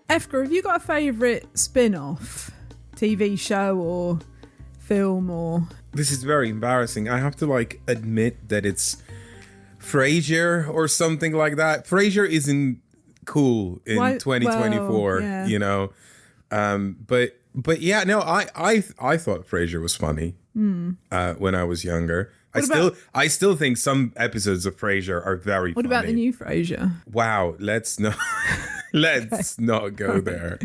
Efka, have you got a favourite spin-off TV show or film or... This is very embarrassing. I have to admit that it's Frasier or something like that. Frasier isn't cool in 2024, well, yeah. you know. But yeah, no, I thought Frasier was funny when I was younger. I still think some episodes of Frasier are very funny. What about the new Frasier? Wow, let's not go there.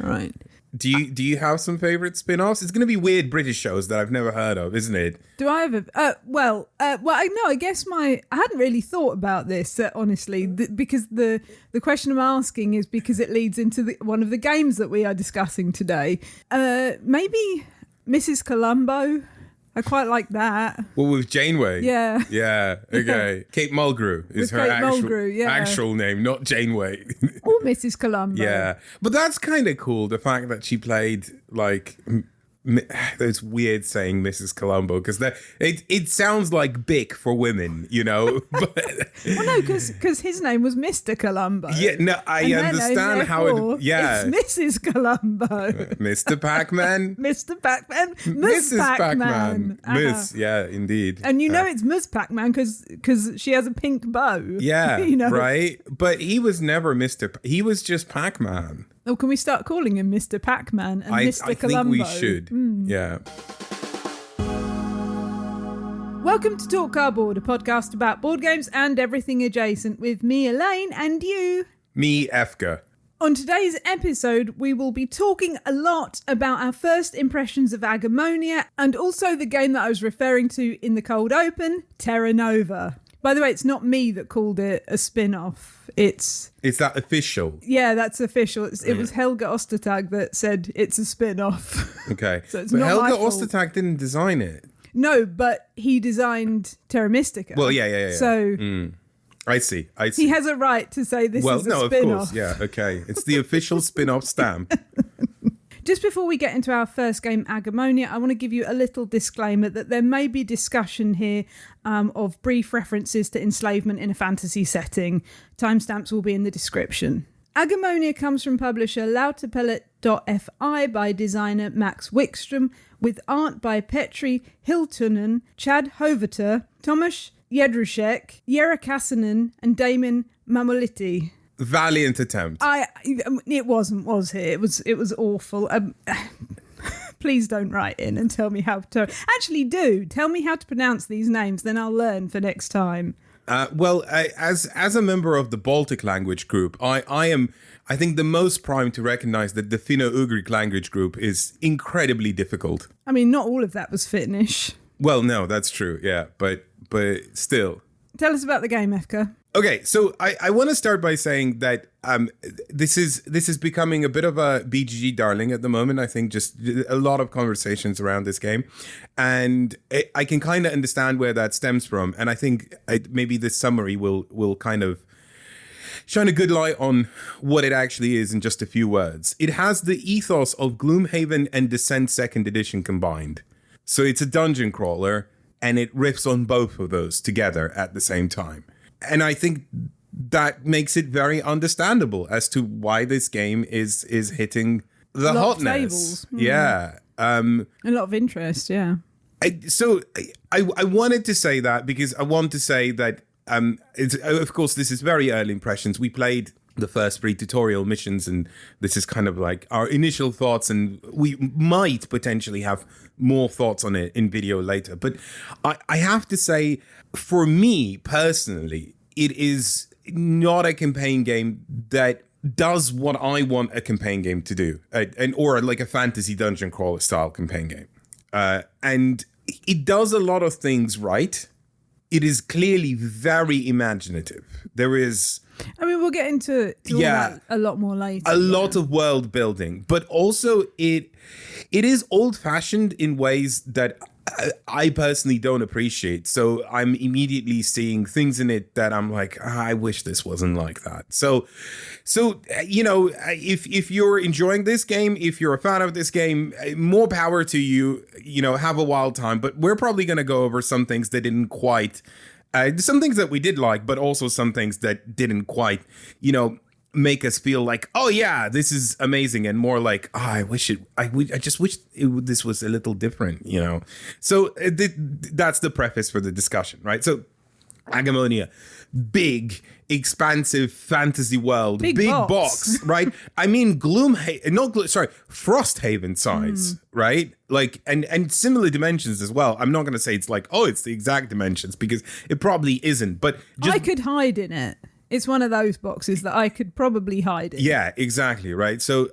All right. Do you have some favorite spin-offs? It's going to be weird British shows that I've never heard of, isn't it? Do I have I guess I hadn't really thought about this, honestly, because the question I'm asking is because it leads into one of the games that we are discussing today. Maybe Mrs. Columbo. I quite like that. Well, with Janeway. Yeah. Yeah. Okay. Kate Mulgrew is her actual name, not Janeway. Or Mrs. Columbo. Yeah. But that's kind of cool, the fact that she played it's weird saying Mrs. Columbo because it sounds like Bic for women, you know. But well, no, because his name was Mr. Columbo. Yeah, no, I understand how it. Yeah, it's Mrs. Columbo. Mr. Pac-Man. Mr. Pac-Man. Mrs. Pac-Man. Miss, yeah, indeed. And you know it's Ms. Pac-Man because she has a pink bow. Yeah, you know? Right. But he was never he was just Pac-Man. Oh, can we start calling him Mr. Pac-Man and Mr. Columbo? I think we should. Yeah. Welcome to Talk Cardboard, a podcast about board games and everything adjacent with me, Elaine, and you. Me, Efka. On today's episode, we will be talking a lot about our first impressions of Agemonia and also the game that I was referring to in the cold open, Terra Nova. By the way, it's not me that called it a spin-off. Is that official? Yeah, that's official. It was Helge Ostertag that said it's a spin-off. Okay. So it's but not Helge my fault. Ostertag didn't design it. No, but he designed Terra Mystica. Well, yeah. So I see. He has a right to say this is a spin-off. Of course. Yeah, okay. It's the official spin-off stamp. Just before we get into our first game, Agemonia, I want to give you a little disclaimer that there may be discussion here of brief references to enslavement in a fantasy setting. Timestamps will be in the description. Agemonia comes from publisher Lautapellet.fi by designer Max Wickstrom, with art by Petri Hiltunen, Chad Hoveter, Tomasz Jedrzejczyk, Jera Kassanen, and Damon Mamoliti. Valiant attempt. It wasn't, was it? It was awful. Please don't write in and tell me how to... Actually, do. Tell me how to pronounce these names, then I'll learn for next time. As a member of the Baltic language group, I think the most primed to recognize that the Finno-Ugric language group is incredibly difficult. I mean, not all of that was Finnish. Well, no, that's true, yeah, but still. Tell us about the game, Efka. Okay, so I want to start by saying that this is becoming a bit of a BGG darling at the moment. I think just a lot of conversations around this game, and I can kind of understand where that stems from. And I think maybe this summary will kind of shine a good light on what it actually is in just a few words. It has the ethos of Gloomhaven and Descent 2nd Edition combined. So it's a dungeon crawler, and it riffs on both of those together at the same time. And I think that makes it very understandable as to why this game is hitting the hotness. Yeah. A lot of interest, yeah. So I wanted to say that because I want to say that, of course, this is very early impressions. We played the first pre-tutorial missions, and this is kind of like our initial thoughts, and we might potentially have more thoughts on it in video later. But I have to say, for me personally, it is not a campaign game that does what I want a campaign game to do, or like a fantasy dungeon crawler style campaign game. And it does a lot of things right. It is clearly very imaginative. There is... I mean, we'll get into all that a lot more later. A lot of world building, but also it is old-fashioned in ways that I personally don't appreciate. So I'm immediately seeing things in it that I'm like, I wish this wasn't like that. So you know, if you're enjoying this game, if you're a fan of this game, more power to you. You know, have a wild time. But we're probably going to go over some things that didn't quite. Some things that we did like, but also some things that didn't quite, you know, make us feel like, oh yeah, this is amazing, and more like, oh, I just wish this was a little different, you know. So that's the preface for the discussion, right? So Agemonia, big, expansive fantasy world, big box, right? I mean, Frosthaven size, right? Like, and similar dimensions as well. I'm not going to say it's like, oh, it's the exact dimensions, because it probably isn't. But I could hide in it. It's one of those boxes that I could probably hide in. Yeah, exactly, right? So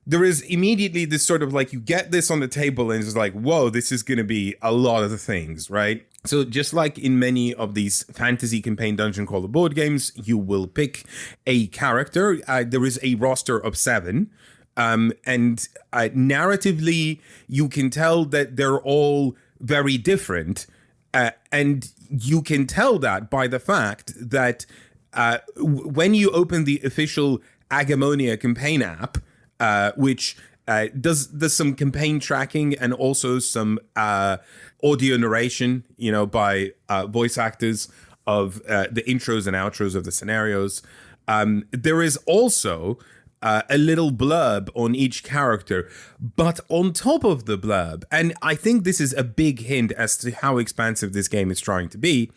there is immediately this sort of like, you get this on the table and it's like, whoa, this is going to be a lot of the things, right? So just like in many of these fantasy campaign dungeon crawler board games, you will pick a character. There is a roster of 7. And narratively, you can tell that they're all very different. And you can tell that by the fact that when you open the official Agemonia campaign app, which does some campaign tracking and also some audio narration, you know, by voice actors of the intros and outros of the scenarios. There is also a little blurb on each character, but on top of the blurb, and I think this is a big hint as to how expansive this game is trying to be,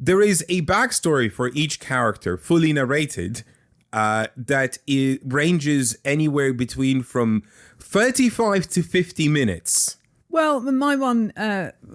there is a backstory for each character, fully narrated, that it ranges anywhere between from 35 to 50 minutes. Well, my one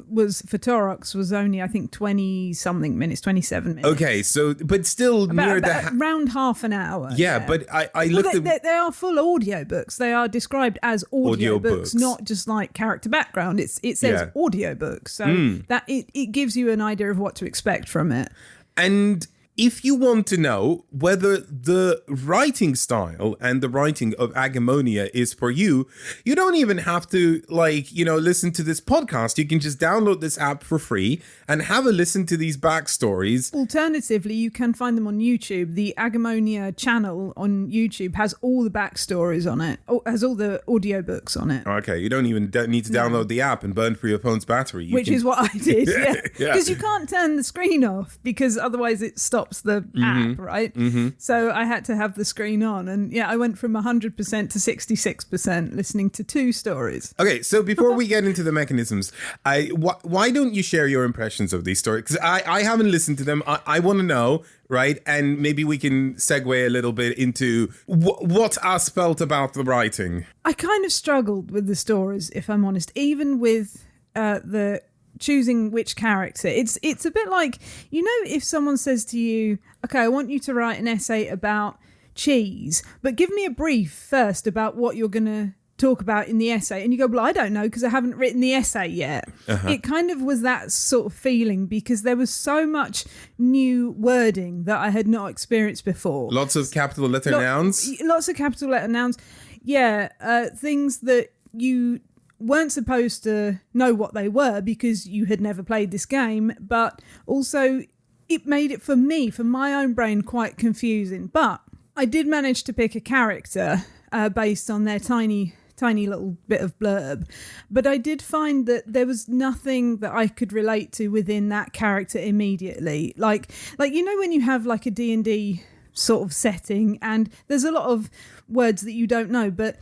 was for Torox was only, I think, 20-something minutes, 27 minutes. Okay, so, but still around half an hour. Yeah, but I looked at... They are full audiobooks. They are described as audiobooks, not just like character background. It says audiobooks. So that it gives you an idea of what to expect from it. And if you want to know whether the writing style and the writing of Agemonia is for you, you don't even have to, like, you know, listen to this podcast. You can just download this app for free and have a listen to these backstories. Alternatively, you can find them on YouTube. The Agemonia channel on YouTube has all the backstories on it, has all the audiobooks on it. Okay, you don't even need to download the app and burn through your phone's battery. Which is what I did, yeah. Because you can't turn the screen off, because otherwise it stops the app, right? So I had to have the screen on, and I went from 100% to 66% listening to 2 stories. Okay, so before we get into the mechanisms, why don't you share your impressions of these stories? Because I haven't listened to them. I want to know, right? And maybe we can segue a little bit into what us felt about the writing. I kind of struggled with the stories, if I'm honest, even with the choosing which character. It's a bit like, you know, if someone says to you, okay, I want you to write an essay about cheese, but give me a brief first about what you're going to talk about in the essay, and you go, well, I don't know because I haven't written the essay yet. It kind of was that sort of feeling, because there was so much new wording that I had not experienced before. Lots of capital letter nouns. Things that you weren't supposed to know what they were because you had never played this game, but also it made it, for me, for my own brain, quite confusing. But I did manage to pick a character based on their tiny little bit of blurb, but I did find that there was nothing that I could relate to within that character immediately. Like you know, when you have like a D&D sort of setting and there's a lot of words that you don't know, but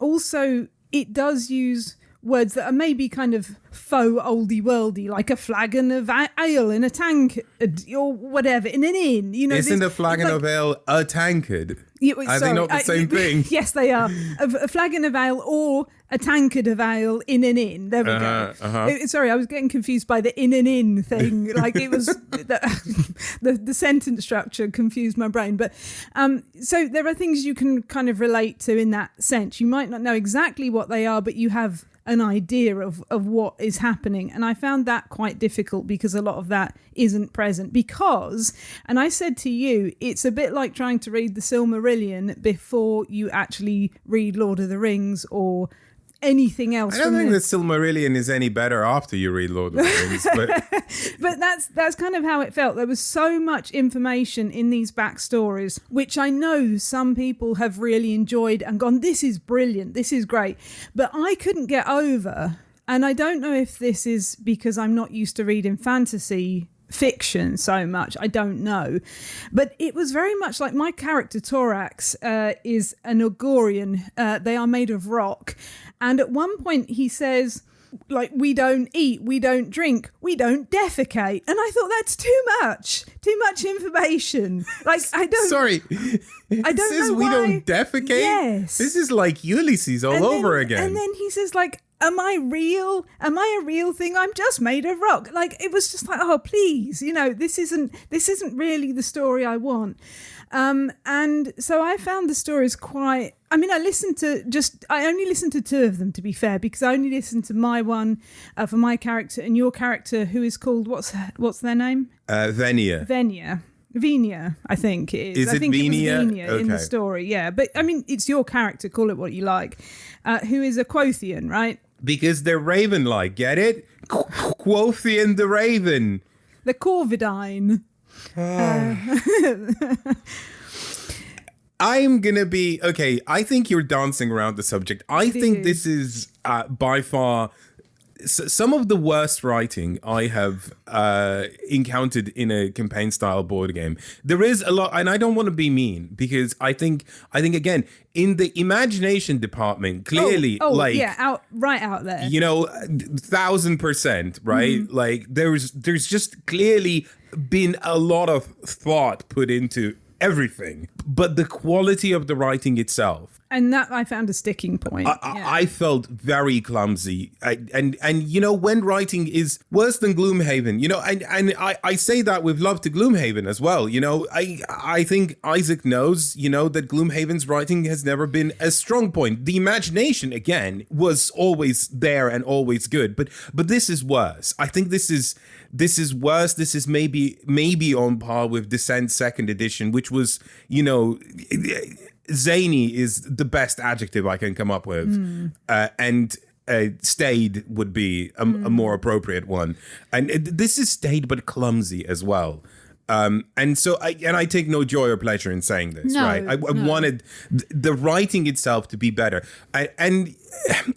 also it does use words that are maybe kind of faux oldie worldy, like a flagon of ale in a tank or whatever, in an inn. You know, isn't a flagon of ale a tankard? Are they not the same thing? Yes, they are. A flagon of ale or a tankard of ale in an inn. There we go. Sorry, I was getting confused by the in an inn thing. Like it was the sentence structure confused my brain. But so there are things you can kind of relate to in that sense. You might not know exactly what they are, but you have an idea of what is happening. And I found that quite difficult because a lot of that isn't present. Because, and I said to you, it's a bit like trying to read the Silmarillion before you actually read Lord of the Rings or anything else. I don't think the Silmarillion is any better after you read Lord of the Rings, but that's kind of how it felt. There was so much information in these backstories, which I know some people have really enjoyed and gone, this is brilliant, this is great, but I couldn't get over. And I don't know if this is because I'm not used to reading fantasy fiction so much. I don't know. But it was very much like my character, Torax, is an Ogorian. They are made of rock. And at one point he says, like, we don't eat, we don't drink, we don't defecate. And I thought, that's too much information. Like, I don't... Sorry. I don't says know we why. don't defecate? Yes. This is like Ulysses all over again. And then he says, like, am I real? Am I a real thing? I'm just made of rock. Like, it was just like, oh, please, this isn't really the story I want. And so I found the stories quite... I mean, I only listened to two of them, to be fair, because I only listened to my one for my character and your character, who is called, what's their name? Venia, I think it is. I think Venia? It was Venia okay. in the story, yeah. But, I mean, it's your character, call it what you like, who is a Quothian, right? Because they're raven-like, get it? Quothian the Raven. The Corvidine. I'm gonna be okay. I think you're dancing around the subject. I think this is by far some of the worst writing I have encountered in a campaign style board game. There is a lot, and I don't want to be mean, because I think again, in the imagination department, clearly, out there, 1,000%, right? Mm-hmm. Like there's just clearly been a lot of thought put into everything, but the quality of the writing itself, and that I found a sticking point. I felt very clumsy, and when writing is worse than Gloomhaven, and I say that with love to Gloomhaven as well. I think Isaac knows, that Gloomhaven's writing has never been a strong point. The imagination again was always there and always good, but this is worse. I think this is worse. This is maybe on par with Descent 2nd edition, which was, zany is the best adjective I can come up with. And staid would be a more appropriate one. And this is staid but clumsy as well. And so I take no joy or pleasure in saying this, right? I wanted the writing itself to be better. And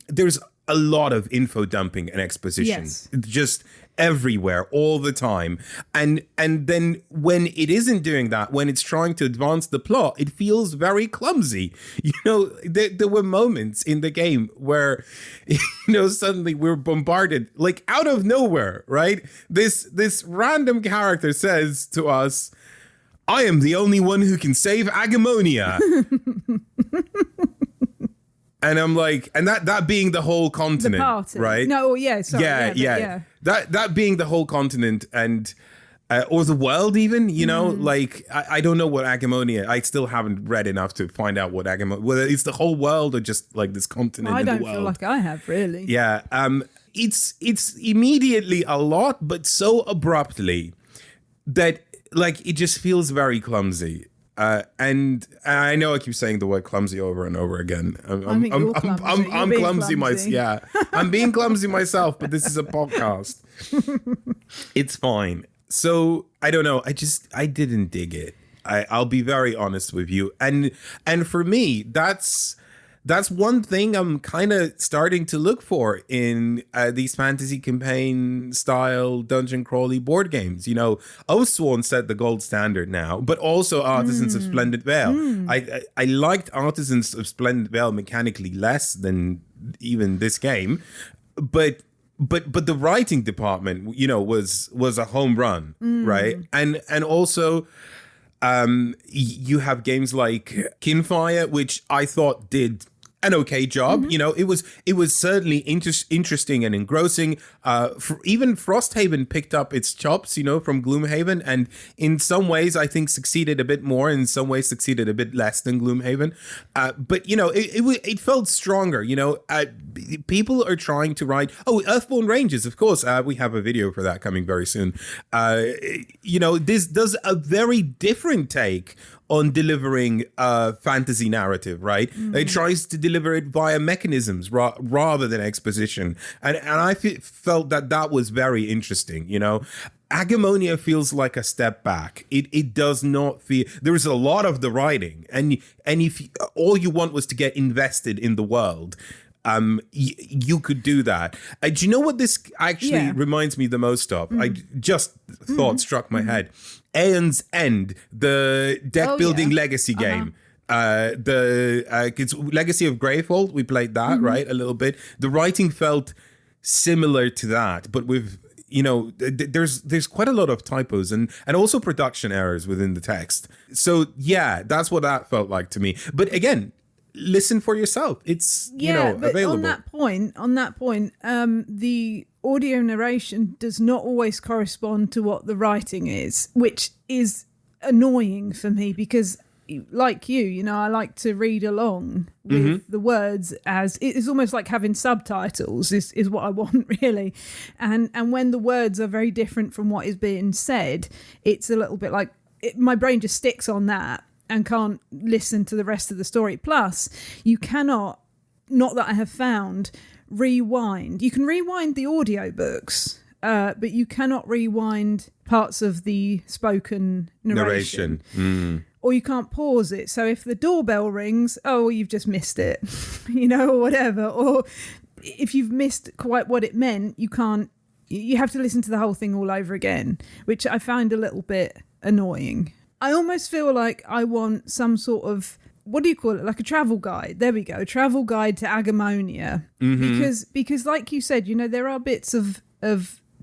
there's a lot of info dumping and exposition. Yes. Just everywhere all the time, and then when it isn't doing that, when it's trying to advance the plot, it feels very clumsy. There were moments in the game where suddenly we're bombarded, like out of nowhere, right? This random character says to us, I am the only one who can save Agemonia. And I'm like, and that being the whole continent, the party. Right? No, yeah, sorry. Yeah. That being the whole continent, and or the world even, like I don't know what Agemonia. I still haven't read enough to find out what Agemonia, whether it's the whole world or just like this continent. I in don't the world. feel like I have really. Yeah. It's immediately a lot, but so abruptly that like it just feels very clumsy. And I know I keep saying the word clumsy over and over again. I'm clumsy myself. Yeah, I'm being clumsy myself, but this is a podcast. It's fine. So I don't know. I didn't dig it. I'll be very honest with you. And for me, that's one thing I'm kind of starting to look for in these fantasy campaign style dungeon crawly board games. Oathsworn set the gold standard now, but also Artisans of Splendid Vale. I liked Artisans of Splendid Vale mechanically less than even this game, but the writing department, was a home run, right? And also. You have games like Kinfire, which I thought did an okay job. It was certainly interesting and engrossing. Even Frosthaven picked up its chops, from Gloomhaven, and in some ways I think succeeded a bit more, in some ways succeeded a bit less than Gloomhaven. But it felt stronger. People are trying to write. Oh, Earthborn Rangers, of course. We have a video for that coming very soon. This does a very different take on delivering a fantasy narrative, right? It tries to deliver it via mechanisms rather than exposition. And I felt that was very interesting, Agemonia feels like a step back. It does not feel... There's a lot of the writing. And if all you want was to get invested in the world, you could do that. Do you know what this actually reminds me the most of? I just thought struck my head. Aeon's End, the deck building legacy game. It's Legacy of Greyfold. We played that, right? A little bit. The writing felt similar to that, but with, there's quite a lot of typos and also production errors within the text. So yeah, that's what that felt like to me. But again, listen for yourself. It's but available. On that point, the audio narration does not always correspond to what the writing is, which is annoying for me because, like you, I like to read along with the words, as it is almost like having subtitles is what I want, really. And when the words are very different from what is being said, it's a little bit like my brain just sticks on that and can't listen to the rest of the story. Plus, you cannot, not that I have found, rewind. You can rewind the audiobooks, but you cannot rewind parts of the spoken narration. Or you can't pause it. So if the doorbell rings, you've just missed it, or whatever. Or if you've missed quite what it meant, you have to listen to the whole thing all over again, which I find a little bit annoying. I almost feel like I want some sort of, what do you call it? Like a travel guide. There we go. Travel guide to Agemonia. Because like you said, there are bits of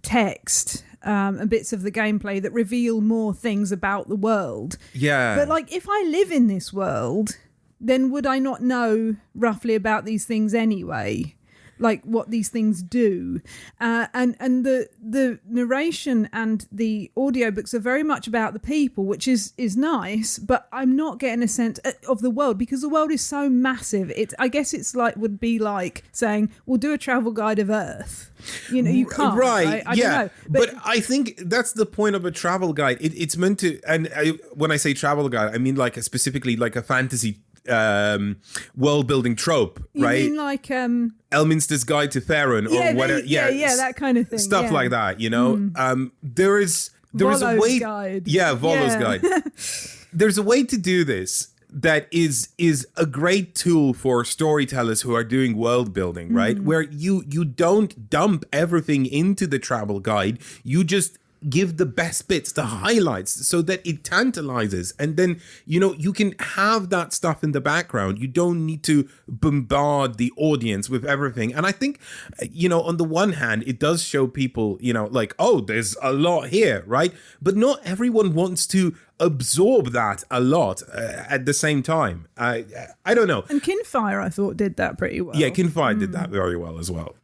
text and bits of the gameplay that reveal more things about the world. Yeah. But like, if I live in this world, then would I not know roughly about these things anyway? Like what these things do. And the narration and the audiobooks are very much about the people, which is nice, but I'm not getting a sense of the world because the world is so massive. I guess it's would be like saying, we'll do a travel guide of Earth. You can't. Right. I don't know. But I think that's the point of a travel guide. It's meant to, when I say travel guide, I mean specifically like a fantasy world building trope, right? You mean like Elminster's Guide to Theron or whatever, that kind of thing, stuff like that. There is a way, guide. Volo's guide. There's a way to do this that is a great tool for storytellers who are doing world building, right? Where you don't dump everything into the travel guide, you just give the best bits, the highlights, so that it tantalizes. And then, you can have that stuff in the background. You don't need to bombard the audience with everything. And I think, on the one hand, it does show people, there's a lot here, right? But not everyone wants to absorb that a lot at the same time. I don't know. And Kinfire, I thought, did that pretty well. Yeah, Kinfire did that very well as well.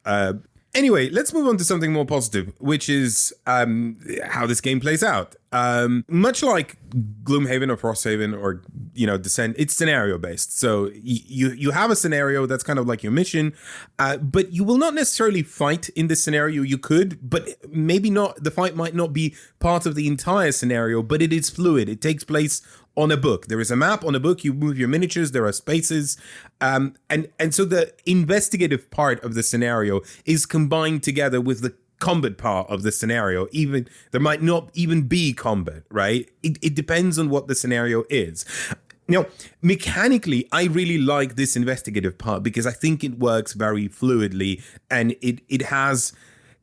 Anyway, let's move on to something more positive, which is how this game plays out. Much like Gloomhaven or Frosthaven or, Descent, it's scenario based. So you have a scenario that's kind of like your mission, but you will not necessarily fight in this scenario. You could, but maybe not. The fight might not be part of the entire scenario, but it is fluid. It takes place on a book. There is a map on a book. You move your miniatures. There are spaces. And so the investigative part of the scenario is combined together with the combat part of the scenario. Even there might not even be combat, right? It depends on what the scenario is. Now, mechanically, I really like this investigative part because I think it works very fluidly and it has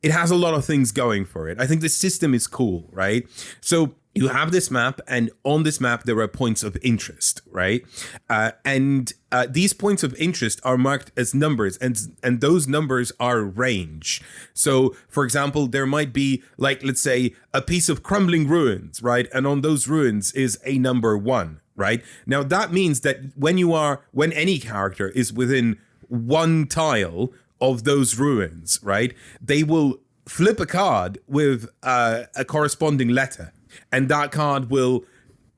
a lot of things going for it. I think the system is cool, right? So you have this map, and on this map, there are points of interest, right? And these points of interest are marked as numbers, and those numbers are range. So, for example, there might be, let's say, a piece of crumbling ruins, right? And on those ruins is a number 1, right? Now, that means that when any character is within one tile of those ruins, right, they will flip a card with a corresponding letter. And that card will,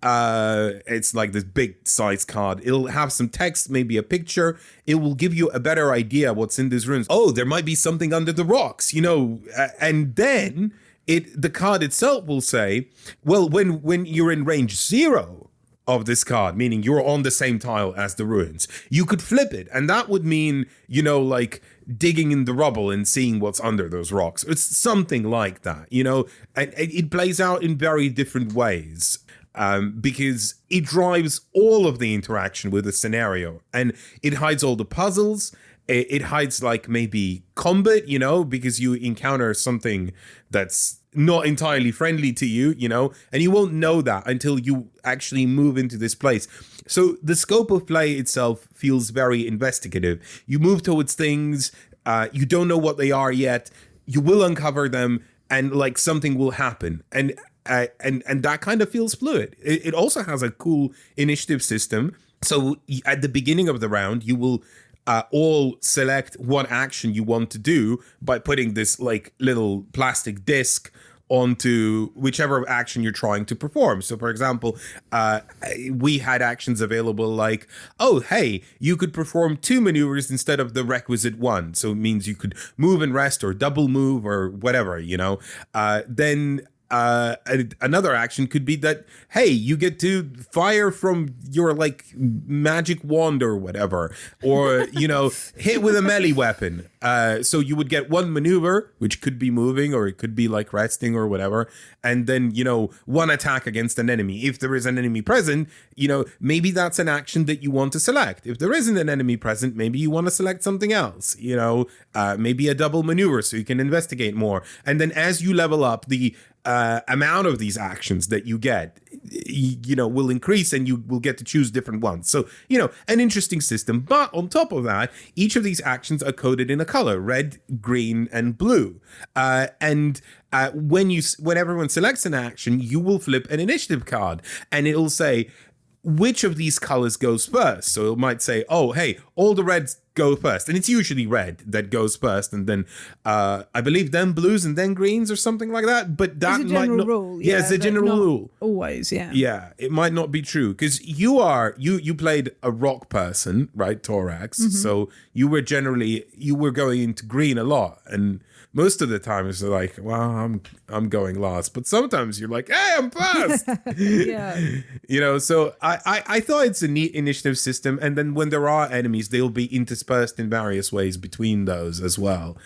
it's like this big size card. It'll have some text, maybe a picture. It will give you a better idea what's in these ruins. Oh, there might be something under the rocks, and then the card itself will say, well, when you're in range 0 of this card, meaning you're on the same tile as the ruins, you could flip it. And that would mean, digging in the rubble and seeing what's under those rocks. It's something like that, and it plays out in very different ways because it drives all of the interaction with the scenario, and it hides all the puzzles, it hides like maybe combat, you know, because you encounter something that's not entirely friendly to you, you know, and you won't know that until you actually move into this place. So the scope of play itself feels very investigative. You move towards things, you don't know what they are yet, you will uncover them, and like something will happen. And that kind of feels fluid. It also has a cool initiative system. So at the beginning of the round, you will all select what action you want to do by putting this like little plastic disc onto whichever action you're trying to perform. So for example, we had actions available like, oh, hey, you could perform 2 maneuvers instead of the requisite 1. So it means you could move and rest or double move or whatever, you know. Then another action could be that, hey, you get to fire from your like magic wand or whatever, or you know, hit with a melee weapon. So you would get 1 maneuver, which could be moving or it could be like resting or whatever, and then, you know, 1 attack against an enemy. If there is an enemy present, you know, maybe that's an action that you want to select. If there isn't an enemy present, maybe you want to select something else, you know, maybe a double maneuver so you can investigate more. And then as you level up, the amount of these actions that you get, you know, will increase, and you will get to choose different ones. So, you know, an interesting system. But on top of that, each of these actions are coded in a color: red, green, and blue. And when everyone selects an action, you will flip an initiative card, and it'll say which of these colors goes first. So it might say, oh, hey, all the reds go first. And it's usually red that goes first. And then I believe then blues and then greens or something like that. But that it's a might general not. rule. Yeah, it's a general rule. Always, yeah. Yeah, it might not be true because you played a rock person, right, Thorax? Mm-hmm. So you were going into green a lot, and most of the time it's like, well, I'm going last, but sometimes you're like, hey, I'm first. Yeah. You know, so I thought it's a neat initiative system, and then when there are enemies, they'll be interspersed in various ways between those as well.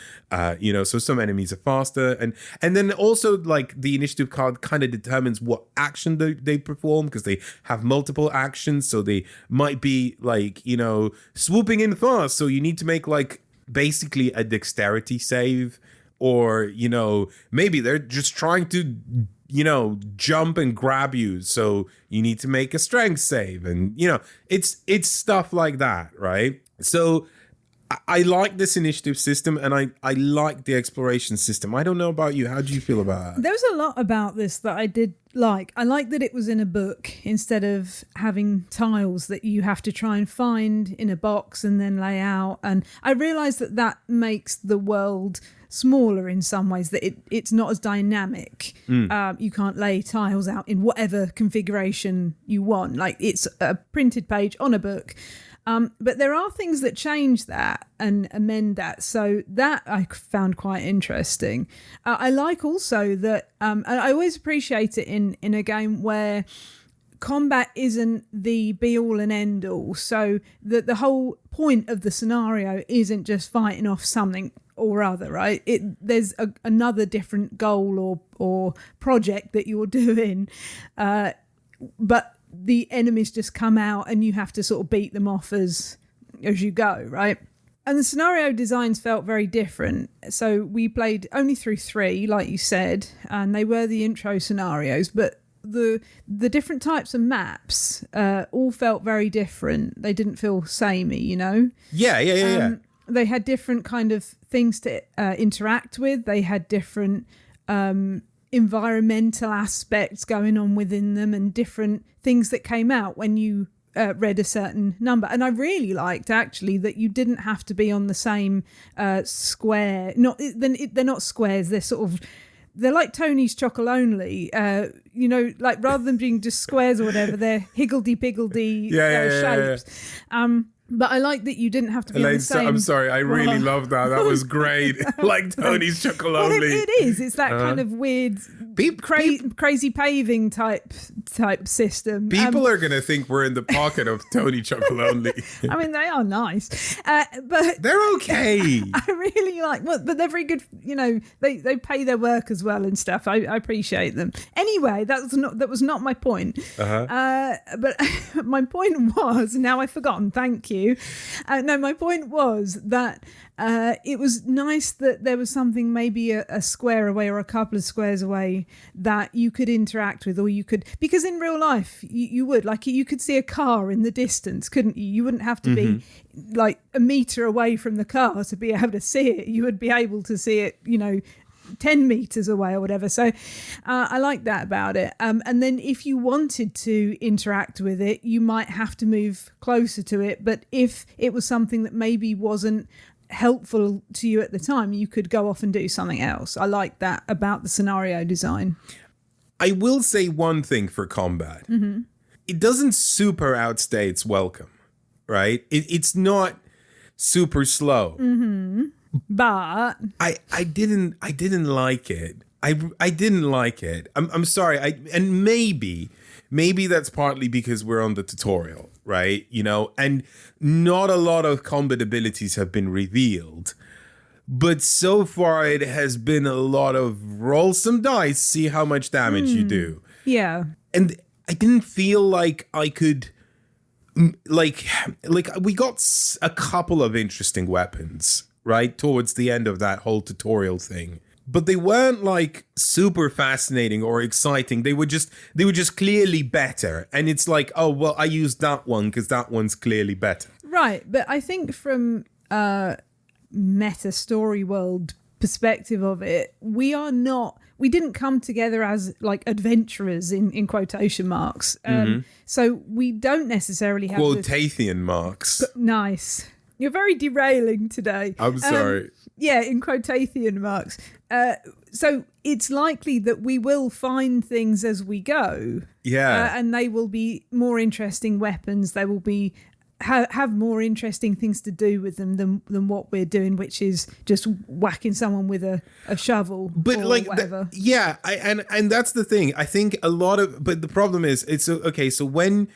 You know, so some enemies are faster, and then also like the initiative card kind of determines what action they perform, because they have multiple actions. So they might be like, you know, swooping in fast, so you need to make like basically a dexterity save, or, you know, maybe they're just trying to, you know, jump and grab you, so you need to make a strength save, and you know, it's stuff like that, right? So I like this initiative system, and I like the exploration system. I don't know about you. How do you feel about that? There was a lot about this that I did like. I like that it was in a book instead of having tiles that you have to try and find in a box and then lay out. And I realised that makes the world smaller in some ways, that it's not as dynamic. You can't lay tiles out in whatever configuration you want. Like, it's a printed page on a book. But there are things that change that and amend that. So that I found quite interesting. I like also that, and I always appreciate it in a game where combat isn't the be all and end all. So that the whole point of the scenario isn't just fighting off something or other, right? There's another different goal or project that you're doing, but the enemies just come out and you have to sort of beat them off as you go, right? And the scenario designs felt very different. So we played only through 3, like you said, and they were the intro scenarios, but the different types of maps all felt very different. They didn't feel samey, you know? Yeah. They had different kind of things to interact with. They had different environmental aspects going on within them, and different things that came out when you read a certain number. And I really liked actually that you didn't have to be on the same square. They're not squares, they're like Tony's Chocolonely, you know, like rather than being just squares or whatever, they're higgledy-piggledy shapes. Yeah. But I like that you didn't have to be on the same... I'm sorry, I really love that. That was great. Like Tony's Chocolonely. Well, it is. It's that kind of weird, crazy paving type system. People are going to think we're in the pocket of Tony Chocolonely. I mean, they are nice. But they're okay. I really like... Well, but they're very good, you know, they pay their work as well and stuff. I appreciate them. Anyway, that was not my point. But my point was, now I've forgotten, thank you. you. No, my point was that it was nice that there was something maybe a square away or a couple of squares away that you could interact with, or you could, because in real life you would, like, you could see a car in the distance, couldn't you? You wouldn't have to be like a meter away from the car to be able to see it. You would be able to see it, 10 meters away or whatever. So I like that about it. And then if you wanted to interact with it, you might have to move closer to it. But if it was something that maybe wasn't helpful to you at the time, you could go off and do something else. I like that about the scenario design. I will say one thing for combat. It doesn't super outstay its welcome, right? It's not super slow. But I didn't like it. I didn't like it. I'm sorry. And maybe that's partly because we're on the tutorial, right? And not a lot of combat abilities have been revealed. But so far it has been a lot of roll some dice, see how much damage you do. Yeah. And I didn't feel like I could like we got a couple of interesting weapons, right, towards the end of that whole tutorial thing, but they weren't like super fascinating or exciting. They were just clearly better, and it's like, oh well, I used that one because that one's clearly better, right? But I think from meta story world perspective of it, we didn't come together as like adventurers in quotation marks, so we don't necessarily have quotation marks. Nice. You're very derailing today. I'm sorry. Yeah, in quotation marks. So it's likely that we will find things as we go. Yeah. And they will be more interesting weapons. They will be have more interesting things to do with them than what we're doing, which is just whacking someone with a shovel, but or like whatever. And that's the thing. I think but the problem is, it's okay. So when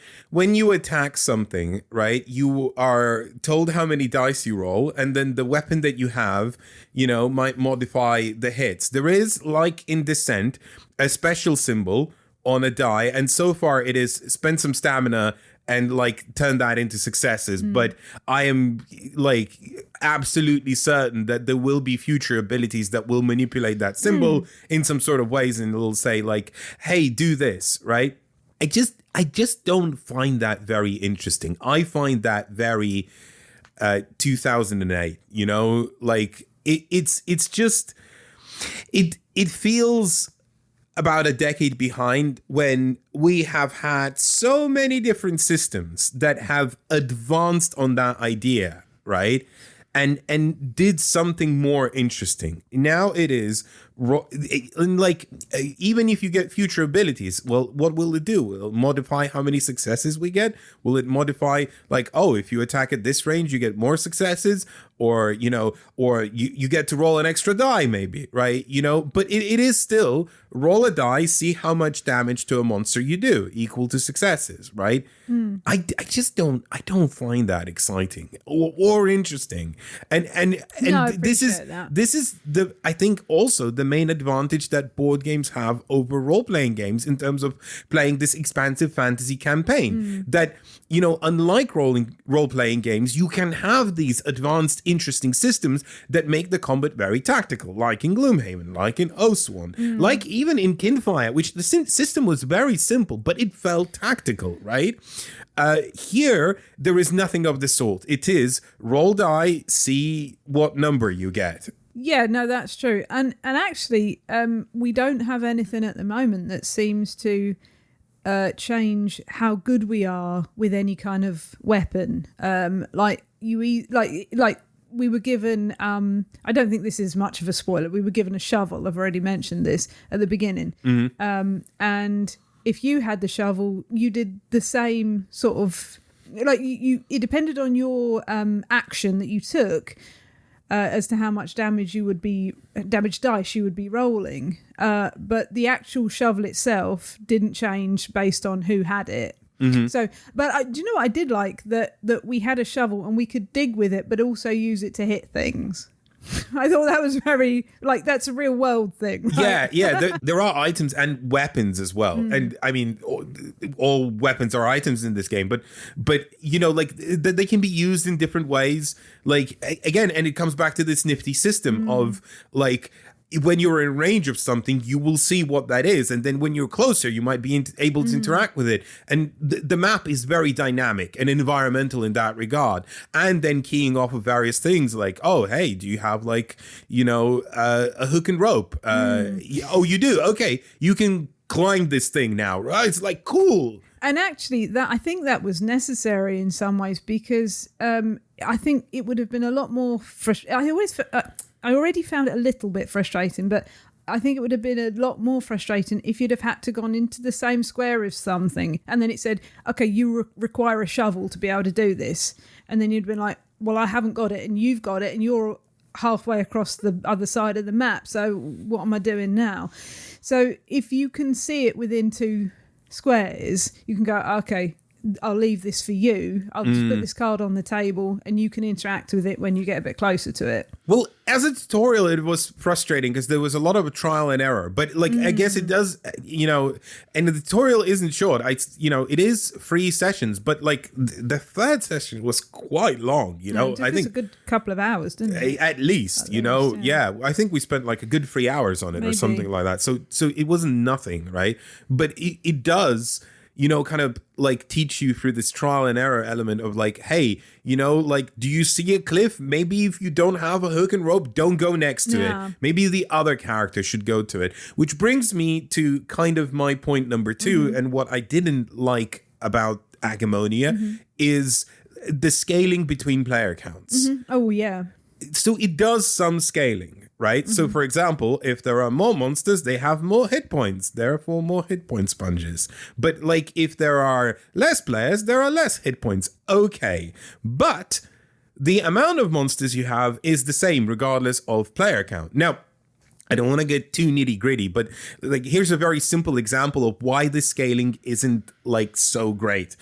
you attack something, right, you are told how many dice you roll, and then the weapon that you have, might modify the hits. There is, like in Descent, a special symbol on a die, and so far it is spend some stamina and like turn that into successes. But I am like absolutely certain that there will be future abilities that will manipulate that symbol in some sort of ways, and it'll say like, hey, do this, right? I just don't find that very interesting. I find that very 2008, like it's just it feels about a decade behind, when we have had so many different systems that have advanced on that idea, right? And did something more interesting. Now it is like, even if you get future abilities, well, what will it do? Will it modify how many successes we get? Will it modify like, oh, if you attack at this range, you get more successes, or you get to roll an extra die, maybe, right? But it is still roll a die, see how much damage to a monster you do, equal to successes, right? I don't find that exciting or interesting. And No, this is I think also the main advantage that board games have over role-playing games in terms of playing this expansive fantasy campaign, that unlike role-playing games, you can have these advanced interesting systems that make the combat very tactical, like in Gloomhaven, like in Oathsworn, like even in Kinfire, which the system was very simple, but it felt tactical, right? Here, there is nothing of the sort. It is roll die, see what number you get. Yeah, no, that's true. And actually, we don't have anything at the moment that seems to change how good we are with any kind of weapon. Like we were given, I don't think this is much of a spoiler, we were given a shovel. I've already mentioned this at the beginning. And if you had the shovel, you did the same sort of, like, it depended on your action that you took as to how much damage dice you would be rolling. But the actual shovel itself didn't change based on who had it. So, but do you know what I did like? That we had a shovel and we could dig with it, but also use it to hit things. I thought that was very, like, that's a real world thing. Right? Yeah. There are items and weapons as well. And I mean, all weapons are items in this game, but you know, like they can be used in different ways. Like, again, and it comes back to this nifty system of like, when you're in range of something, you will see what that is. And then when you're closer, you might be able to interact with it. And the map is very dynamic and environmental in that regard. And then keying off of various things like, oh, hey, do you have like, you know, a hook and rope? Oh, you do? Okay. You can climb this thing now, right? It's like, cool. And actually, I think that was necessary in some ways because I think it would have been a lot more frustrating. I already found it a little bit frustrating, but I think it would have been a lot more frustrating if you'd have had to gone into the same square as something and then it said, okay, you require a shovel to be able to do this. And then you'd been like, well, I haven't got it and you've got it and you're halfway across the other side of the map. So what am I doing now? So if you can see it within 2 squares, you can go, okay, I'll leave this for you. I'll just put this card on the table and you can interact with it when you get a bit closer to it. Well, as a tutorial, it was frustrating because there was a lot of trial and error. But like, I guess it does, you know, and the tutorial isn't short. You know, it is 3 sessions, but like the 3rd session was quite long, you know. It took us a good couple of hours, didn't it? At least, you know, yeah. I think we spent like a good 3 hours on it or something like that. So it wasn't nothing, right? But it does, you know, kind of like teach you through this trial and error element of like, hey, you know, like, do you see a cliff? Maybe if you don't have a hook and rope, don't go next to it. Maybe the other character should go to it. Which brings me to kind of my point number 2 and what I didn't like about Agemonia is the scaling between player counts. Oh, yeah. So it does some scaling. Right? So, for example, if there are more monsters, they have more hit points, therefore more hit point sponges. But like if there are less players, there are less hit points. Okay. But the amount of monsters you have is the same regardless of player count. Now, I don't want to get too nitty gritty, but like here's a very simple example of why the scaling isn't like so great.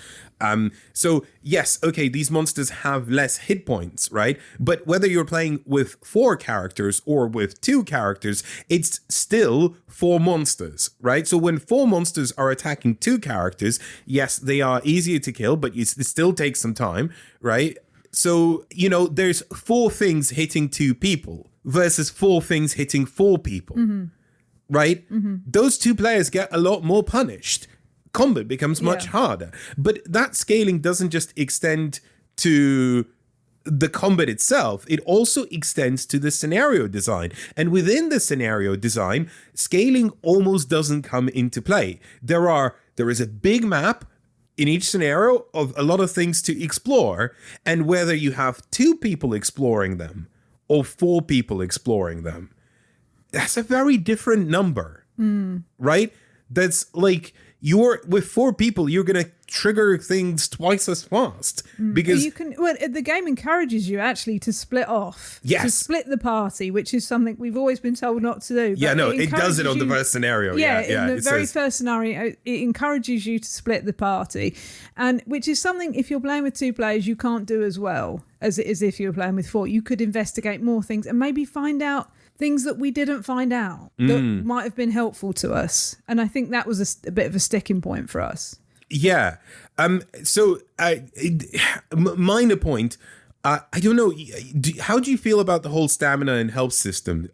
So yes, okay, these monsters have less hit points, right? But whether you're playing with 4 characters or with 2 characters, it's still 4 monsters, right? So when 4 monsters are attacking 2 characters, yes, they are easier to kill, but it still takes some time, right? So, you know, there's 4 things hitting 2 people versus 4 things hitting 4 people, right? Those 2 players get a lot more punished. Combat becomes much harder. But that scaling doesn't just extend to the combat itself, it also extends to the scenario design. And within the scenario design, scaling almost doesn't come into play. There is a big map in each scenario of a lot of things to explore, and whether you have 2 people exploring them or 4 people exploring them, that's a very different number, right? That's like, with 4 people, you're going to trigger things twice as fast because the game encourages you actually to split off, to split the party, which is something we've always been told not to do. Yeah, no, it does it on the first scenario. In the very first scenario, it encourages you to split the party, and which is something if you're playing with 2 players, you can't do as well as it is if you're playing with 4. You could investigate more things and maybe find out things that we didn't find out that might have been helpful to us. And I think that was a bit of a sticking point for us. Yeah. So minor point. I don't know. How do you feel about the whole stamina and health system?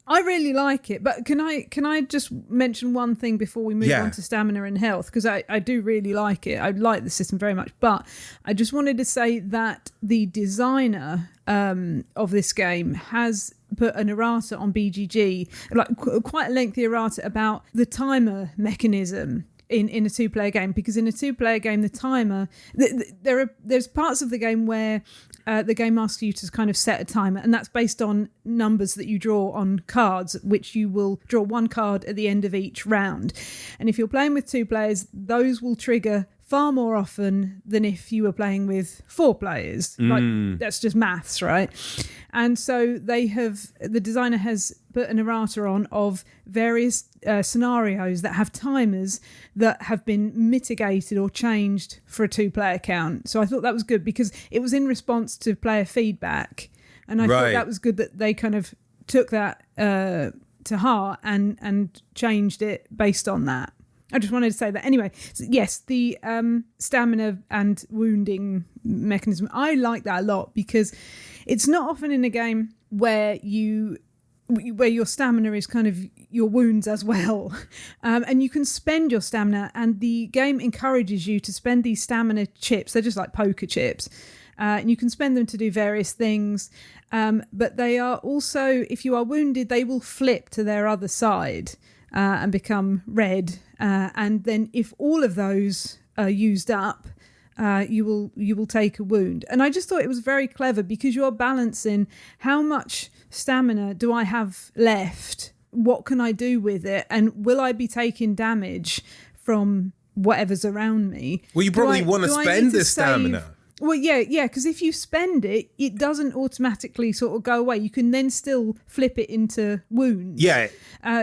I really like it, but can I just mention one thing before we move on to stamina and health? Because I do really like it. I like the system very much, but I just wanted to say that the designer of this game has put an errata on BGG, like quite a lengthy errata about the timer mechanism in a 2-player game, because in a 2-player game the timer there's parts of the game where the game asks you to kind of set a timer, and that's based on numbers that you draw on cards, which you will draw 1 card at the end of each round. And if you're playing with 2 players, those will trigger far more often than if you were playing with 4 players. Like, that's just maths, right? And so the designer has put an errata on of various scenarios that have timers that have been mitigated or changed for a 2-player count. So I thought that was good because it was in response to player feedback. And I thought that was good that they kind of took that to heart and changed it based on that. I just wanted to say that. Anyway, so yes, the stamina and wounding mechanism, I like that a lot, because it's not often in a game where your stamina is kind of your wounds as well. And you can spend your stamina, and the game encourages you to spend these stamina chips. They're just like poker chips. And you can spend them to do various things. But they are also, if you are wounded, they will flip to their other side and become red. And then if all of those are used up, you will take a wound. And I just thought it was very clever, because you're balancing how much stamina do I have left, what can I do with it, and will I be taking damage from whatever's around me. Well, you probably want to spend this stamina. Well, yeah, because if you spend it, it doesn't automatically sort of go away. You can then still flip it into wounds. Yeah.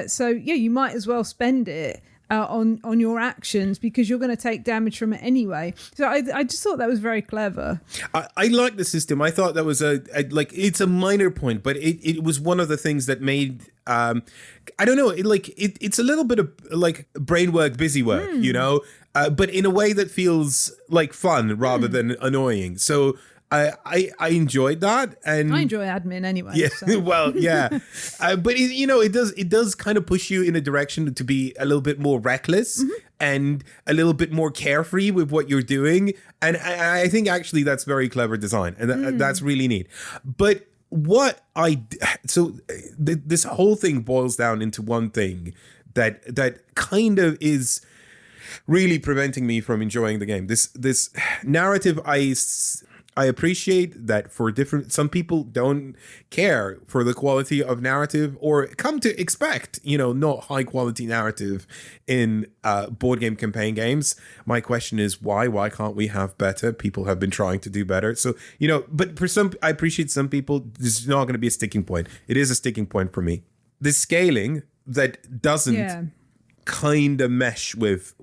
So you might as well spend it on your actions, because you're going to take damage from it anyway. So I just thought that was very clever. I like the system. I thought that was it's a minor point, but it was one of the things that made I don't know, it's a little bit of like brain work, busy work, you know, but in a way that feels like fun rather than annoying. So I enjoyed that, and I enjoy admin anyway. Yeah, so. Well, yeah, but it does kind of push you in a direction to be a little bit more reckless and a little bit more carefree with what you're doing, and I think actually that's very clever design, and that's really neat. But this whole thing boils down into one thing that kind of is really preventing me from enjoying the game. This narrative, I appreciate that some people don't care for the quality of narrative, or come to expect, not high quality narrative in board game campaign games. My question is why? Why can't we have better? People have been trying to do better. So, but for some, I appreciate some people, this is not going to be a sticking point. It is a sticking point for me. The scaling that doesn't kind of mesh with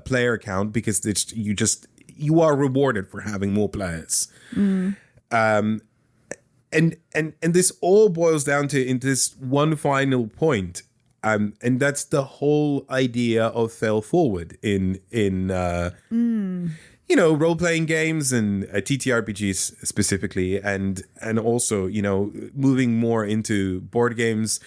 player count, because you are rewarded for having more players. And this all boils down to in this one final point. And that's the whole idea of fail forward in role-playing games and TTRPGs specifically, and also, moving more into board games.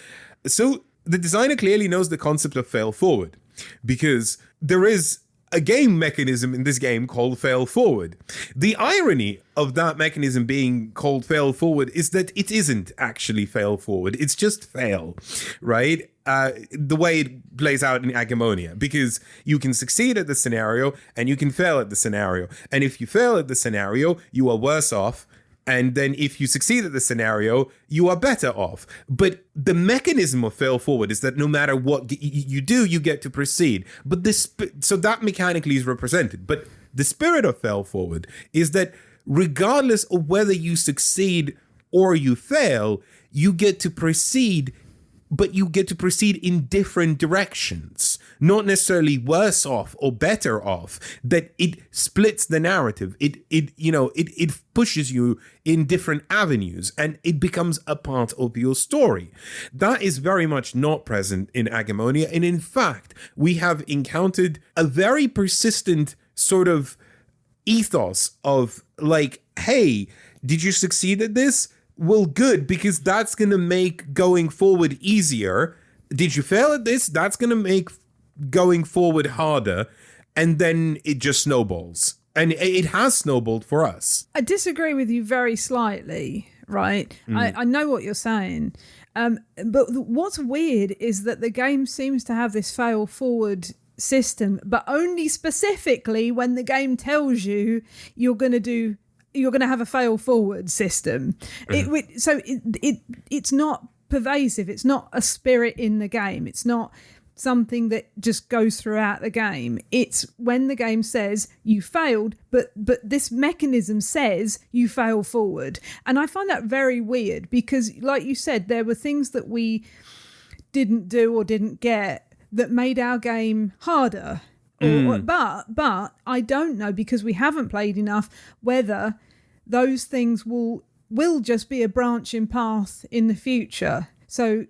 So the designer clearly knows the concept of fail forward, because there is a game mechanism in this game called fail forward. The irony of that mechanism being called fail forward is that it isn't actually fail forward. It's just fail, right? The way it plays out in Agemonia, because you can succeed at the scenario and you can fail at the scenario. And if you fail at the scenario, you are worse off. And then if you succeed at the scenario, you are better off. But the mechanism of fail forward is that no matter what you do, you get to proceed. But so that mechanically is represented. But the spirit of fail forward is that regardless of whether you succeed or you fail, you get to proceed, but you get to proceed in different directions, not necessarily worse off or better off. That it splits the narrative. It pushes you in different avenues, and it becomes a part of your story. That is very much not present in Agemonia, and in fact, we have encountered a very persistent sort of ethos of like, hey, did you succeed at this? Well, good, because that's going to make going forward easier. Did you fail at this? That's going to make going forward harder. And then it just snowballs. And it has snowballed for us. I disagree with you very slightly, right? I know what you're saying. But what's weird is that the game seems to have this fail forward system, but only specifically when the game tells you you're going to have a fail forward system. It's not pervasive. It's not a spirit in the game. It's not something that just goes throughout the game. It's when the game says you failed, but this mechanism says you fail forward. And I find that very weird, because like you said, there were things that we didn't do or didn't get that made our game harder. But I don't know, because we haven't played enough, whether those things will will just be a branching path in the future. So,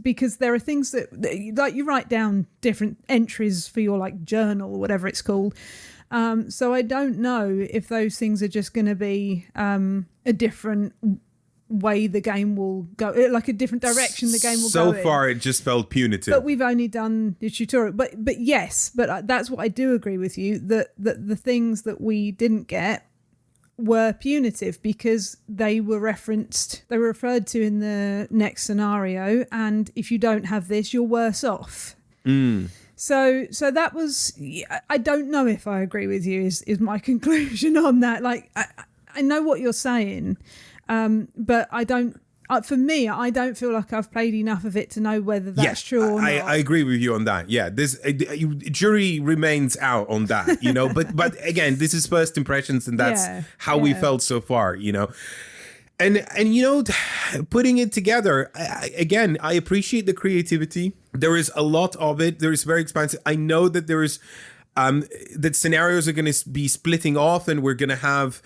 because there are things that like you write down different entries for your like journal or whatever it's called. So I don't know if those things are just going to be a different way the game will go, like a different direction the game will go in. So far, it just felt punitive. But we've only done the tutorial. But yes, but that's what I do agree with you, that the things that we didn't get were punitive because they were referred to in the next scenario, and if you don't have this, you're worse off. So that was, I don't know if I agree with you is my conclusion on that. Like I know what you're saying, but I don't, for me, I don't feel like I've played enough of it to know whether that's true or not. I agree with you on that. Yeah, this jury remains out on that, you know. but again, this is first impressions, and that's how we felt so far, you know. And you know, putting it together, I appreciate the creativity. There is a lot of it. There is very expansive. I know that there is that scenarios are going to be splitting off, and we're going to have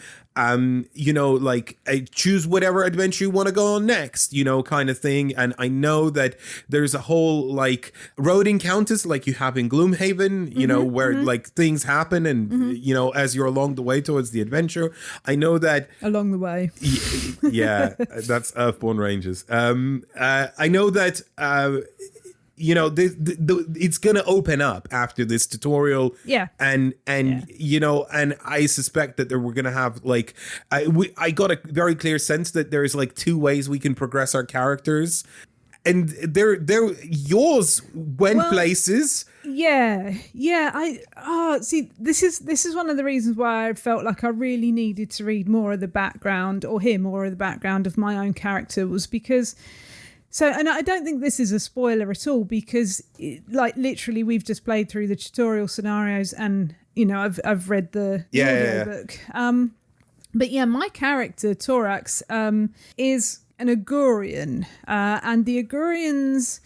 you know, like choose whatever adventure you want to go on next, you know, kind of thing. And I know that there's a whole like road encounters like you have in Gloomhaven, you know, where like things happen and, you know, as you're along the way towards the adventure. I know that along the way. Yeah, that's Earthborn Rangers. I know that you know, it's gonna open up after this tutorial. And you know, and I suspect that we're gonna have like I got a very clear sense that there's like two ways we can progress our characters, and they're yours went places. See, this is one of the reasons why I felt like I really needed to read more of the background, or hear more of the background of my own character, was because. So, and I don't think this is a spoiler at all, because like literally we've just played through the tutorial scenarios, and you know I've read the audio book. But yeah, my character Torax is an Agurian, and the Agurians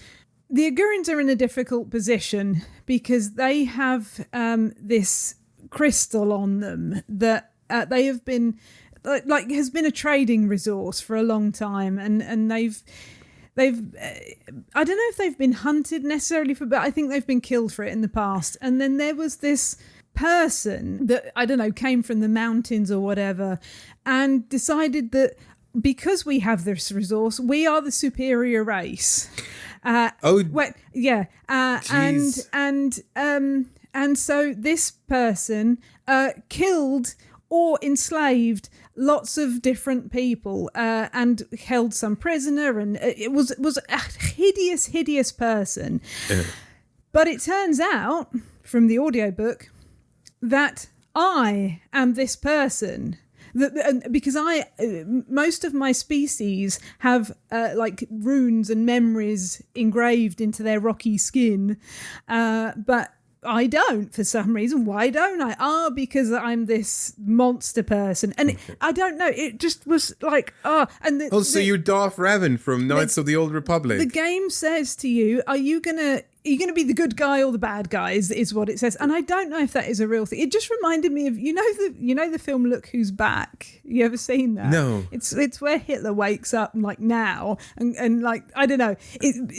are in a difficult position because they have this crystal on them that they have been like has been a trading resource for a long time, and they've I don't know if they've been hunted necessarily for, but I think they've been killed for it in the past. And then there was this person that, I don't know, came from the mountains or whatever, and decided that because we have this resource, we are the superior race. And so this person killed or enslaved lots of different people and held some prisoner, and it was a hideous person. But it turns out from the audiobook that I am this person. Because most of my species have like runes and memories engraved into their rocky skin, but I don't, for some reason. Why don't I? Because I'm this monster person. And I don't know, it just was like, so you're Darth Revan from Knights of the Old Republic. The game says to you, are you going to be the good guy or the bad guy is what it says. And I don't know if that is a real thing. It just reminded me of, you know the film Look Who's Back? You ever seen that? No. It's where Hitler wakes up like now and like, I don't know,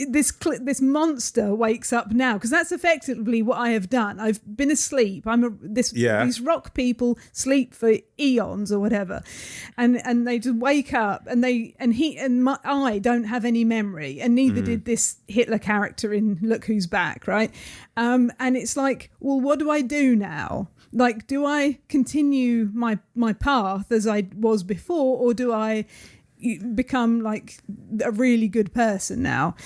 this monster wakes up now, because that's effectively what I have done. I've been asleep. These rock people sleep for eons or whatever, and they just wake up, and I don't have any memory, and neither did this Hitler character in Look Who's Back, right? And it's like, well, what do I do now? Like, do I continue my path as I was before, or do I become like a really good person now?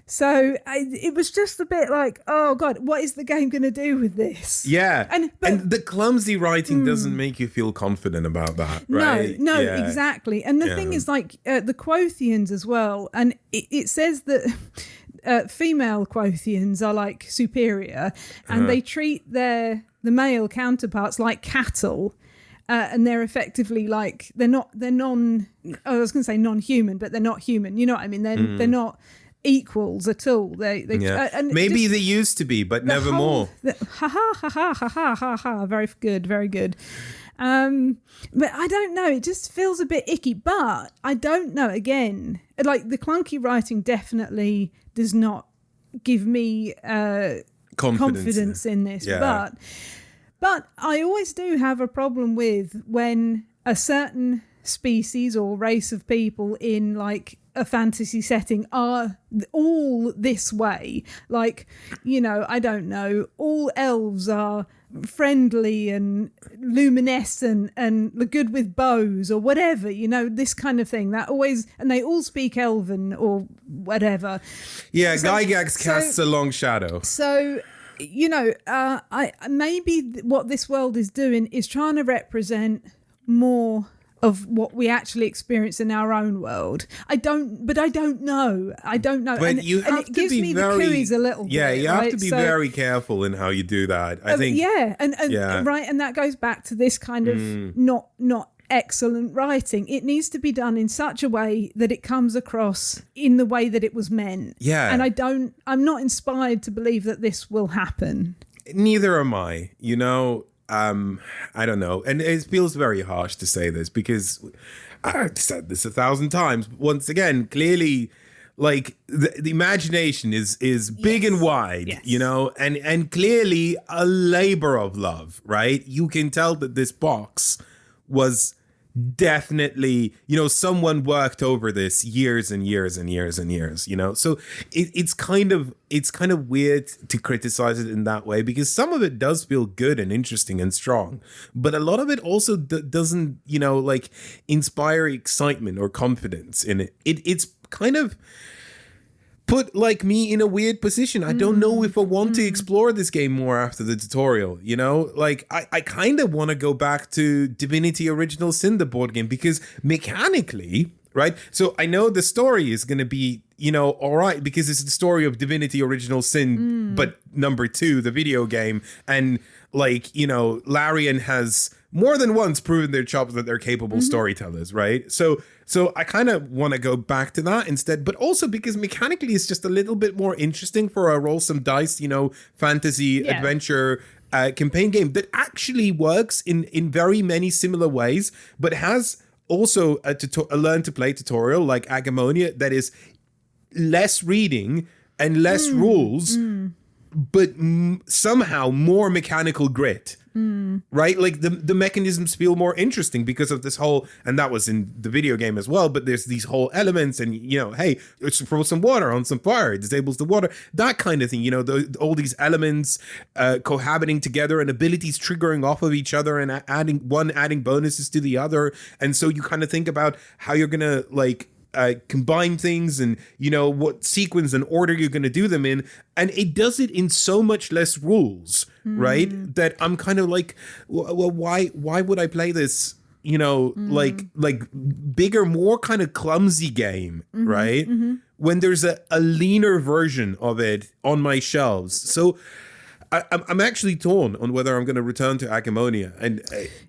So it was just a bit like, oh God, what is the game going to do with this? Yeah, and the clumsy writing doesn't make you feel confident about that, right? No, exactly. And the thing is, like, the Quothians as well, and it says that female Quothians are like superior, and they treat the male counterparts like cattle. And they're effectively like, they're non-human, but they're not human. You know what I mean? They're not equals at all. And maybe they used to be, but never more. Ha ha ha ha ha ha ha ha. Very good, very good. But I don't know. It just feels a bit icky. But I don't know. Again, like the clunky writing definitely does not give me confidence in this. Yeah. But I always do have a problem with when a certain species or race of people in like a fantasy setting are all this way. Like, you know, I don't know, all elves are friendly and luminescent and good with bows or whatever, you know, this kind of thing. That always, and they all speak Elven or whatever. Yeah, Gygax casts a long shadow. So, you know, I maybe what this world is doing is trying to represent more of what we actually experience in our own world. I don't know. But you have it gives to be me very, the cooies a little bit. Yeah, you have right? to be very careful in how you do that. I think. Yeah, and right, and that goes back to this kind of not excellent writing. It needs to be done in such a way that it comes across in the way that it was meant. Yeah. And I'm not inspired to believe that this will happen. Neither am I, you know. I don't know. And it feels very harsh to say this because I've said this 1,000 times. Once again, clearly, like the imagination is big and wide, you know, and clearly a labor of love, right? You can tell that this box was definitely, you know, someone worked over this years and years and years and years, you know. So it's kind of weird to criticize it in that way because some of it does feel good and interesting and strong, but a lot of it also doesn't, you know, like inspire excitement or confidence in it. It's kind of put like me in a weird position. I don't know if I want to explore this game more after the tutorial, you know? Like, I kind of want to go back to Divinity Original Sin, the board game, because mechanically, right? So I know the story is going to be, you know, all right, because it's the story of Divinity Original Sin, but number 2, the video game. And like, you know, Larian has more than once proven their chops that they're capable storytellers, right? So I kind of want to go back to that instead, but also because mechanically it's just a little bit more interesting for a roll some dice, you know, fantasy adventure campaign game that actually works in very many similar ways, but has also a learn to play tutorial like Agemonia that is less reading and less rules, but somehow more mechanical grit. Right? Like the mechanisms feel more interesting because of this whole, and that was in the video game as well, but there's these whole elements and, you know, hey, let's throw some water on some fire, it disables the water, that kind of thing, you know, all these elements cohabiting together and abilities triggering off of each other and adding bonuses to the other. And so you kind of think about how you're gonna like combine things and, you know, what sequence and order you're going to do them in. And it does it in so much less rules, right? That I'm kind of like, well, why would I play this, you know, like bigger, more kind of clumsy game, right? When there's a leaner version of it on my shelves. So I'm actually torn on whether I'm going to return to Agemonia. And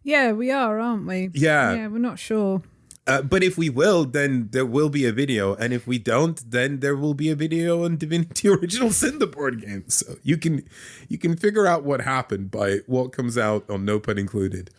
yeah, we are, aren't we? Yeah, we're not sure. But if we will, then there will be a video. And if we don't, then there will be a video on Divinity Original Sin, the board game. So you can figure out what happened by what comes out on No Pun Included.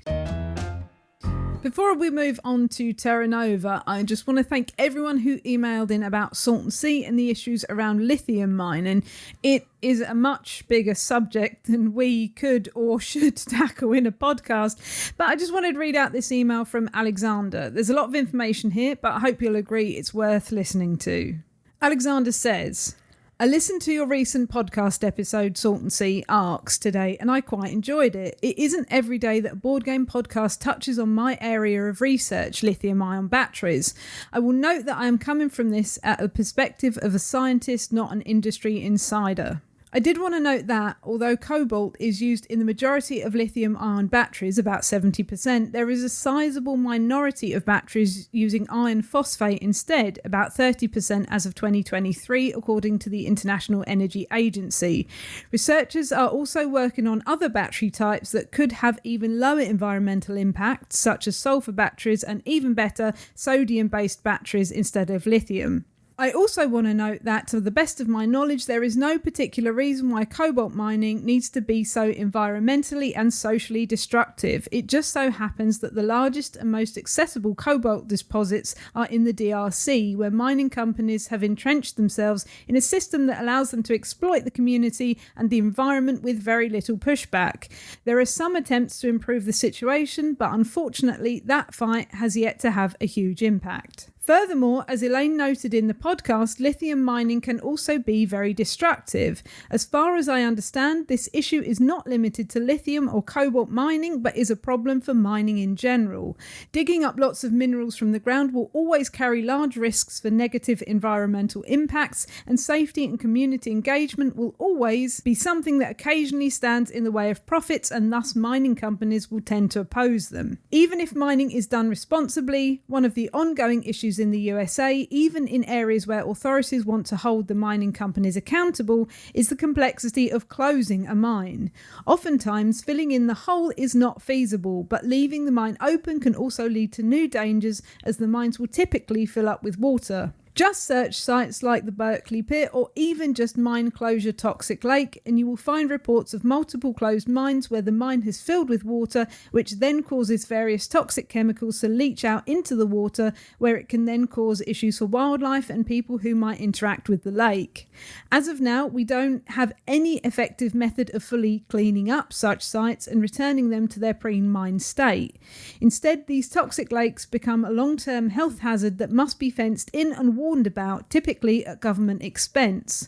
Before we move on to Terra Nova, I just want to thank everyone who emailed in about Salton Sea and the issues around lithium mining. It is a much bigger subject than we could or should tackle in a podcast, but I just wanted to read out this email from Alexander. There's a lot of information here, but I hope you'll agree it's worth listening to. Alexander says, I listened to your recent podcast episode, Salton Sea Arcs, today, and I quite enjoyed it. It isn't every day that a board game podcast touches on my area of research, lithium-ion batteries. I will note that I am coming from this at a perspective of a scientist, not an industry insider. I did want to note that, although cobalt is used in the majority of lithium-ion batteries, about 70%, there is a sizable minority of batteries using iron phosphate instead, about 30% as of 2023, according to the International Energy Agency. Researchers are also working on other battery types that could have even lower environmental impacts, such as sulfur batteries and even better, sodium-based batteries instead of lithium. I also want to note that, to the best of my knowledge, there is no particular reason why cobalt mining needs to be so environmentally and socially destructive. It just so happens that the largest and most accessible cobalt deposits are in the DRC, where mining companies have entrenched themselves in a system that allows them to exploit the community and the environment with very little pushback. There are some attempts to improve the situation, but unfortunately that fight has yet to have a huge impact. Furthermore, as Elaine noted in the podcast, lithium mining can also be very destructive. As far as I understand, this issue is not limited to lithium or cobalt mining, but is a problem for mining in general. Digging up lots of minerals from the ground will always carry large risks for negative environmental impacts, and safety and community engagement will always be something that occasionally stands in the way of profits, and thus mining companies will tend to oppose them. Even if mining is done responsibly, one of the ongoing issues in the USA, even in areas where authorities want to hold the mining companies accountable, is the complexity of closing a mine. Oftentimes, filling in the hole is not feasible, but leaving the mine open can also lead to new dangers, as the mines will typically fill up with water. Just search sites like the Berkeley Pit or even just Mine Closure Toxic Lake, and you will find reports of multiple closed mines where the mine has filled with water, which then causes various toxic chemicals to leach out into the water, where it can then cause issues for wildlife and people who might interact with the lake. As of now, we don't have any effective method of fully cleaning up such sites and returning them to their pre-mine state. Instead, these toxic lakes become a long-term health hazard that must be fenced in and warned about, typically at government expense.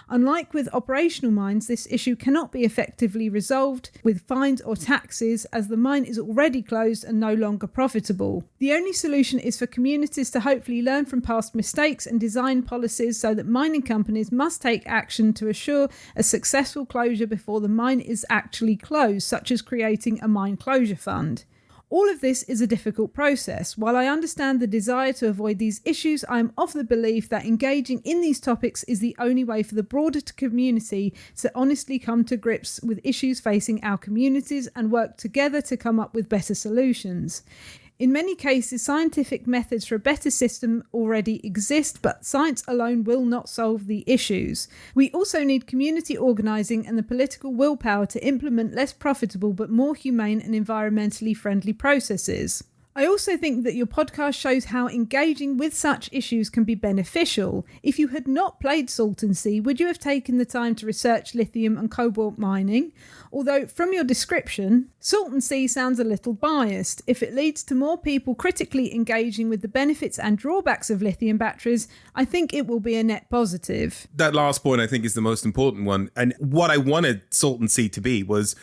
Unlike with operational mines, this issue cannot be effectively resolved with fines or taxes, as the mine is already closed and no longer profitable. The only solution is for communities to hopefully learn from past mistakes and design policies so that mining companies must take action to assure a successful closure before the mine is actually closed, such as creating a mine closure fund. All of this is a difficult process. While I understand the desire to avoid these issues, I am of the belief that engaging in these topics is the only way for the broader community to honestly come to grips with issues facing our communities and work together to come up with better solutions. In many cases, scientific methods for a better system already exist, but science alone will not solve the issues. We also need community organising and the political willpower to implement less profitable but more humane and environmentally friendly processes. I also think that your podcast shows how engaging with such issues can be beneficial. If you had not played Salton, would you have taken the time to research lithium and cobalt mining? Although, from your description, Salton sounds a little biased. If it leads to more people critically engaging with the benefits and drawbacks of lithium batteries, I think it will be a net positive. That last point, I think, is the most important one. And what I wanted Salton to be was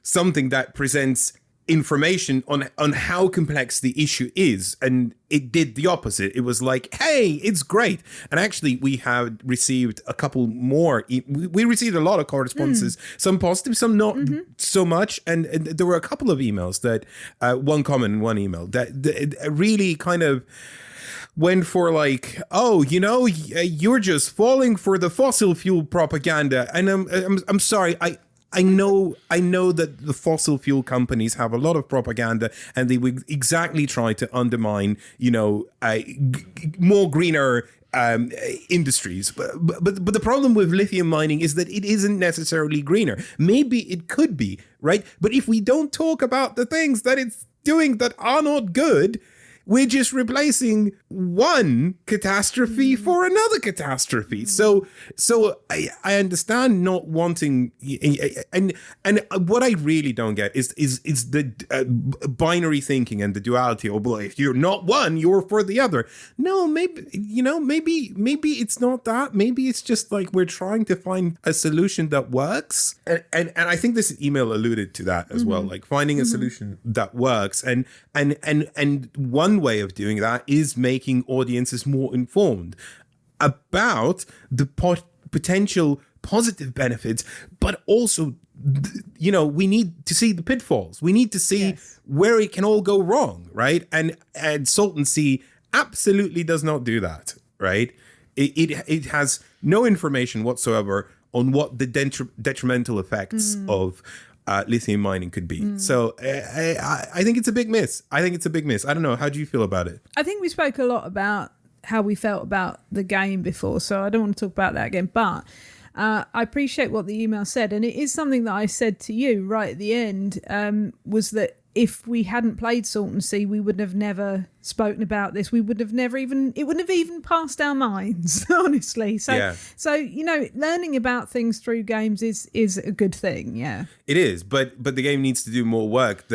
something that presents information on how complex the issue is, and it did the opposite. It was like, hey, it's great. And actually we have received a couple more we received a lot of correspondences, some positive, some not so much, and there were a couple of emails that one comment and one email that really kind of went for like, oh, you're just falling for the fossil fuel propaganda. And I'm sorry, I know that the fossil fuel companies have a lot of propaganda, and they would exactly try to undermine, more greener industries. But the problem with lithium mining is that it isn't necessarily greener. Maybe it could be, right? But if we don't talk about the things that it's doing that are not good, we're just replacing one catastrophe for another catastrophe. So I understand not wanting, and what I really don't get is the binary thinking and the duality. Or, well, if you're not one, you're for the other. No, maybe it's not that. Maybe it's just like we're trying to find a solution that works. And I think this email alluded to that as well, like finding a solution that works. And one way of doing that is making audiences more informed about the potential positive benefits, but also, we need to see the pitfalls. We need to see where it can all go wrong, right? And Salton absolutely does not do that, right? It has no information whatsoever on what the detrimental effects of lithium mining could be. So I think it's a big miss. I don't know. How do you feel about it? I think we spoke a lot about how we felt about the game before, so I don't want to talk about that again. But I appreciate what the email said, and it is something that I said to you right at the end, was that if we hadn't played Salton Sea, we would have never spoken about this. We would have never even, it wouldn't have even passed our minds, honestly. So, you know, learning about things through games is a good thing. Yeah, it is. But the game needs to do more work.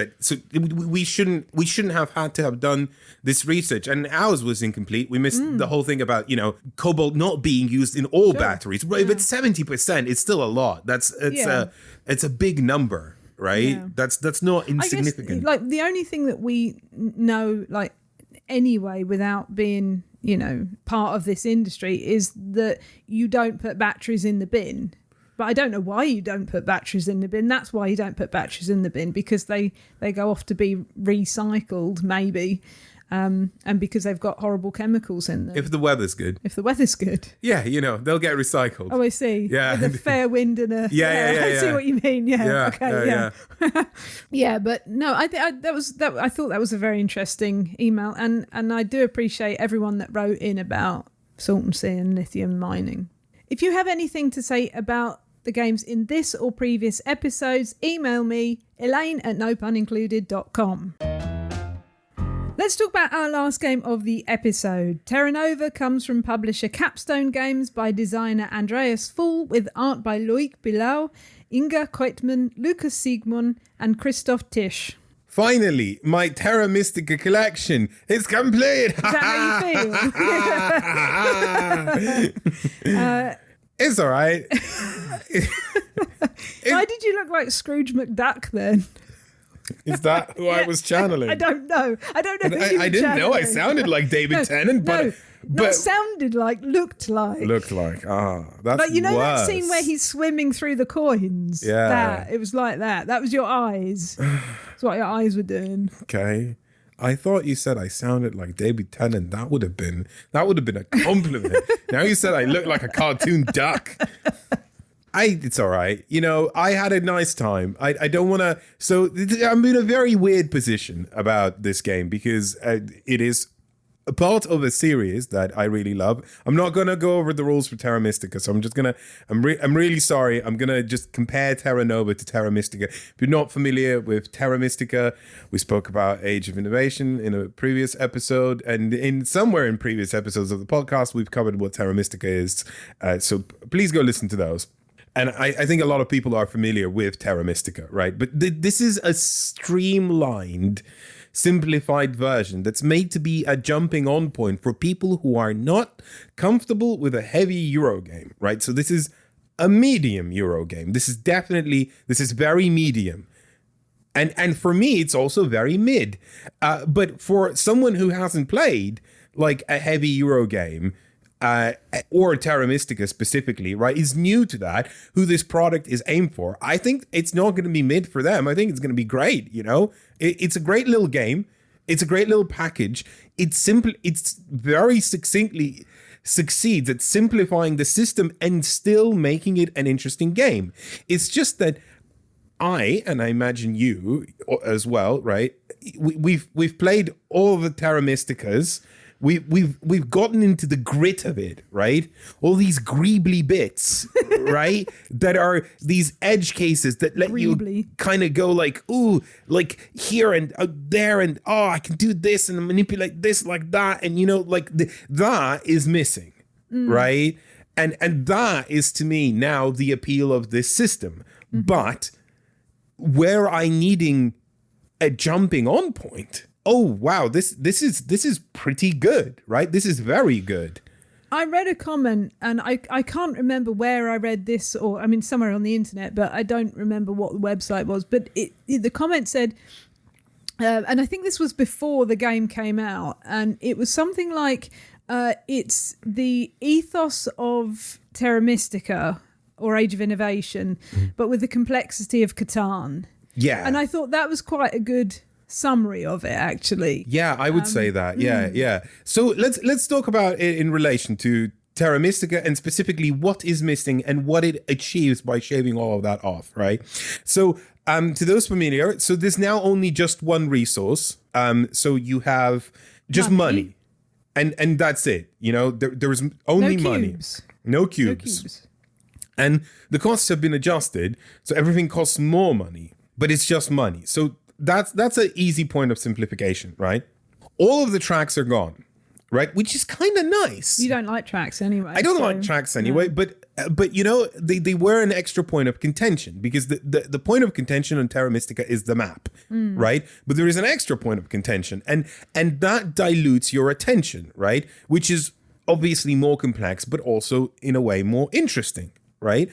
We shouldn't have had to have done this research, and ours was incomplete. We missed the whole thing about, you know, cobalt not being used in all batteries, right? But 70% is still a lot. It's a big number. Right? Yeah. That's not insignificant. I guess, like, the only thing that we know, like, anyway, without being, you know, part of this industry, is that you don't put batteries in the bin. But I don't know why you don't put batteries in the bin. That's why you don't put batteries in the bin, because they go off to be recycled, maybe. And because they've got horrible chemicals in them. If the weather's good. Yeah, you know, they'll get recycled. Oh, I see. Yeah. With a fair wind and a... Yeah. I see what you mean. Yeah. Okay, yeah. Yeah, but no, I thought that was a very interesting email. And I do appreciate everyone that wrote in about Salton Sea and lithium mining. If you have anything to say about the games in this or previous episodes, email me, elaine@nopunincluded.com. Let's talk about our last game of the episode. Terra Nova comes from publisher Capstone Games by designer Andreas Full, with art by Loic Bilau, Inga Koitman, Lucas Siegmund and Christoph Tisch. Finally, my Terra Mystica collection is complete. Is that how you feel? It's all right. Why did you look like Scrooge McDuck then? Is that who I was channeling? I don't know. I didn't know I sounded like David Tennant, but not sounded like, looked like. Looked like. That's like, you know worse. that scene where he's swimming through the coins? Yeah. It was like that. That was your eyes. That's what your eyes were doing. Okay. I thought you said I sounded like David Tennant. That would have been a compliment. Now you said I look like a cartoon duck. It's all right. You know, I had a nice time. I don't want to... So I'm in a very weird position about this game, because it is a part of a series that I really love. I'm not going to go over the rules for Terra Mystica, so I'm just going to... I'm really sorry. I'm going to just compare Terra Nova to Terra Mystica. If you're not familiar with Terra Mystica, we spoke about Age of Innovation in a previous episode, and in somewhere in previous episodes of the podcast, we've covered what Terra Mystica is. So please go listen to those. And I think a lot of people are familiar with Terra Mystica, right? But this is a streamlined, simplified version that's made to be a jumping on point for people who are not comfortable with a heavy Euro game, right? So this is a medium Euro game. This is very medium. And for me, it's also very mid. But for someone who hasn't played like a heavy Euro game, or Terra Mystica specifically, right, is new to that, who this product is aimed for, I think it's not going to be mid for them. I think it's going to be great, you know? It's a great little game. It's a great little package. It's very succinctly succeeds at simplifying the system and still making it an interesting game. It's just that and I imagine you as well, right? We've played all the Terra Mysticas. We've gotten into the grit of it, right? All these greebly bits, right? That are these edge cases that let you kind of go like, ooh, like here and there, and I can do this and manipulate this like that, and you know, like that is missing, right? And that is to me now the appeal of this system. But where I'm needing a jumping on point, oh wow, this is pretty good, right? This is very good. I read a comment, and I can't remember where I read this, or I mean somewhere on the internet, but I don't remember what the website was. But the comment said, and I think this was before the game came out, and it was something like, it's the ethos of Terra Mystica or Age of Innovation, but with the complexity of Catan. Yeah. And I thought that was quite a good summary of it, actually. Yeah, I would say that. Yeah. So let's talk about it in relation to Terra Mystica, and specifically what is missing and what it achieves by shaving all of that off, right? So to those familiar, so there's now only just one resource. So you have just money. And that's it. You know, there was only money. No cubes. And the costs have been adjusted, so everything costs more money, but it's just money. So that's an easy point of simplification, right? All of the tracks are gone, right? Which is kind of nice. You don't like tracks anyway. I don't like tracks anyway, no. But you know, they were an extra point of contention, because the point of contention on Terra Mystica is the map, right? But there is an extra point of contention, and that dilutes your attention, right? Which is obviously more complex, but also in a way more interesting, right?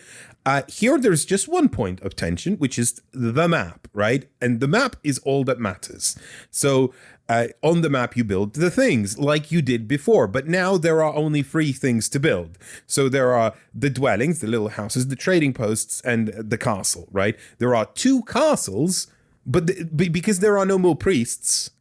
Here, there's just one point of tension, which is the map, right? And the map is all that matters. So on the map, you build the things like you did before, but now there are only 3 things to build. So there are the dwellings, the little houses, the trading posts, and the castle, right? There are 2 castles, but because there are no more priests,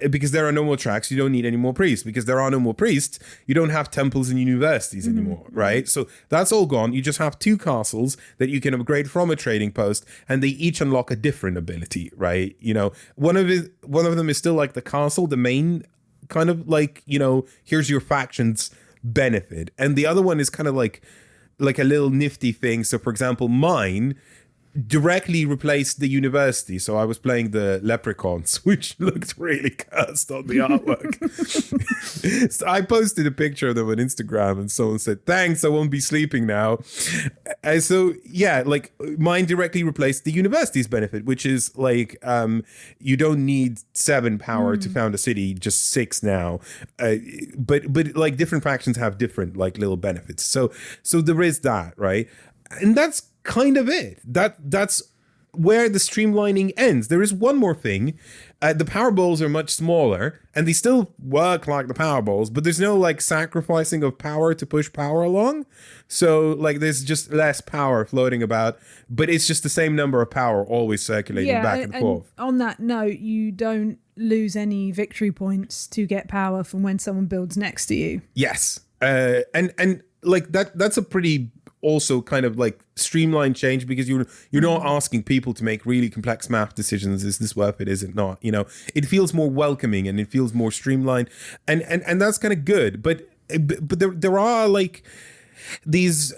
because there are no more tracks, you don't need any more priests. Because there are no more priests, you don't have temples and universities anymore, right? So that's all gone. You just have 2 castles that you can upgrade from a trading post, and they each unlock a different ability, right? You know, one of them is still like the castle, the main kind of like, you know, here's your faction's benefit, and the other one is kind of like a little nifty thing. So, for example, mine directly replaced the university. So I was playing the leprechauns, which looked really cursed on the artwork. So I posted a picture of them on Instagram, and someone said, "Thanks, I won't be sleeping now." And so yeah, like mine directly replaced the university's benefit, which is like you don't need 7 power to found a city, just 6 now. But like different factions have different like little benefits. So there is that, right? And that's kind of it. That's where the streamlining ends. There is one more thing. The power balls are much smaller, and they still work like the power balls, but there's no like sacrificing of power to push power along. So like there's just less power floating about, but it's just the same number of power always circulating back and forth. On that note, you don't lose any victory points to get power from when someone builds next to you. Yes. And like that's a pretty also kind of like streamlined change, because you're not asking people to make really complex math decisions. Is this worth it? Is it not? You know, it feels more welcoming and it feels more streamlined, and that's kind of good. But there are like these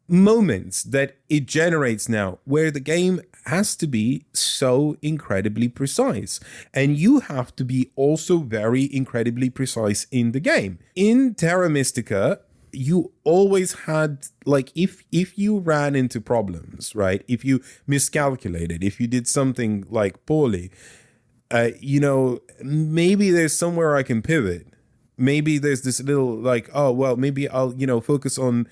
moments that it generates now where the game has to be so incredibly precise, and you have to be also very incredibly precise in the game. In Terra Mystica, you always had like if you ran into problems, right? If you miscalculated, if you did something like poorly, you know, maybe there's somewhere I can pivot. Maybe there's this little like, oh well, maybe I'll, you know, focus on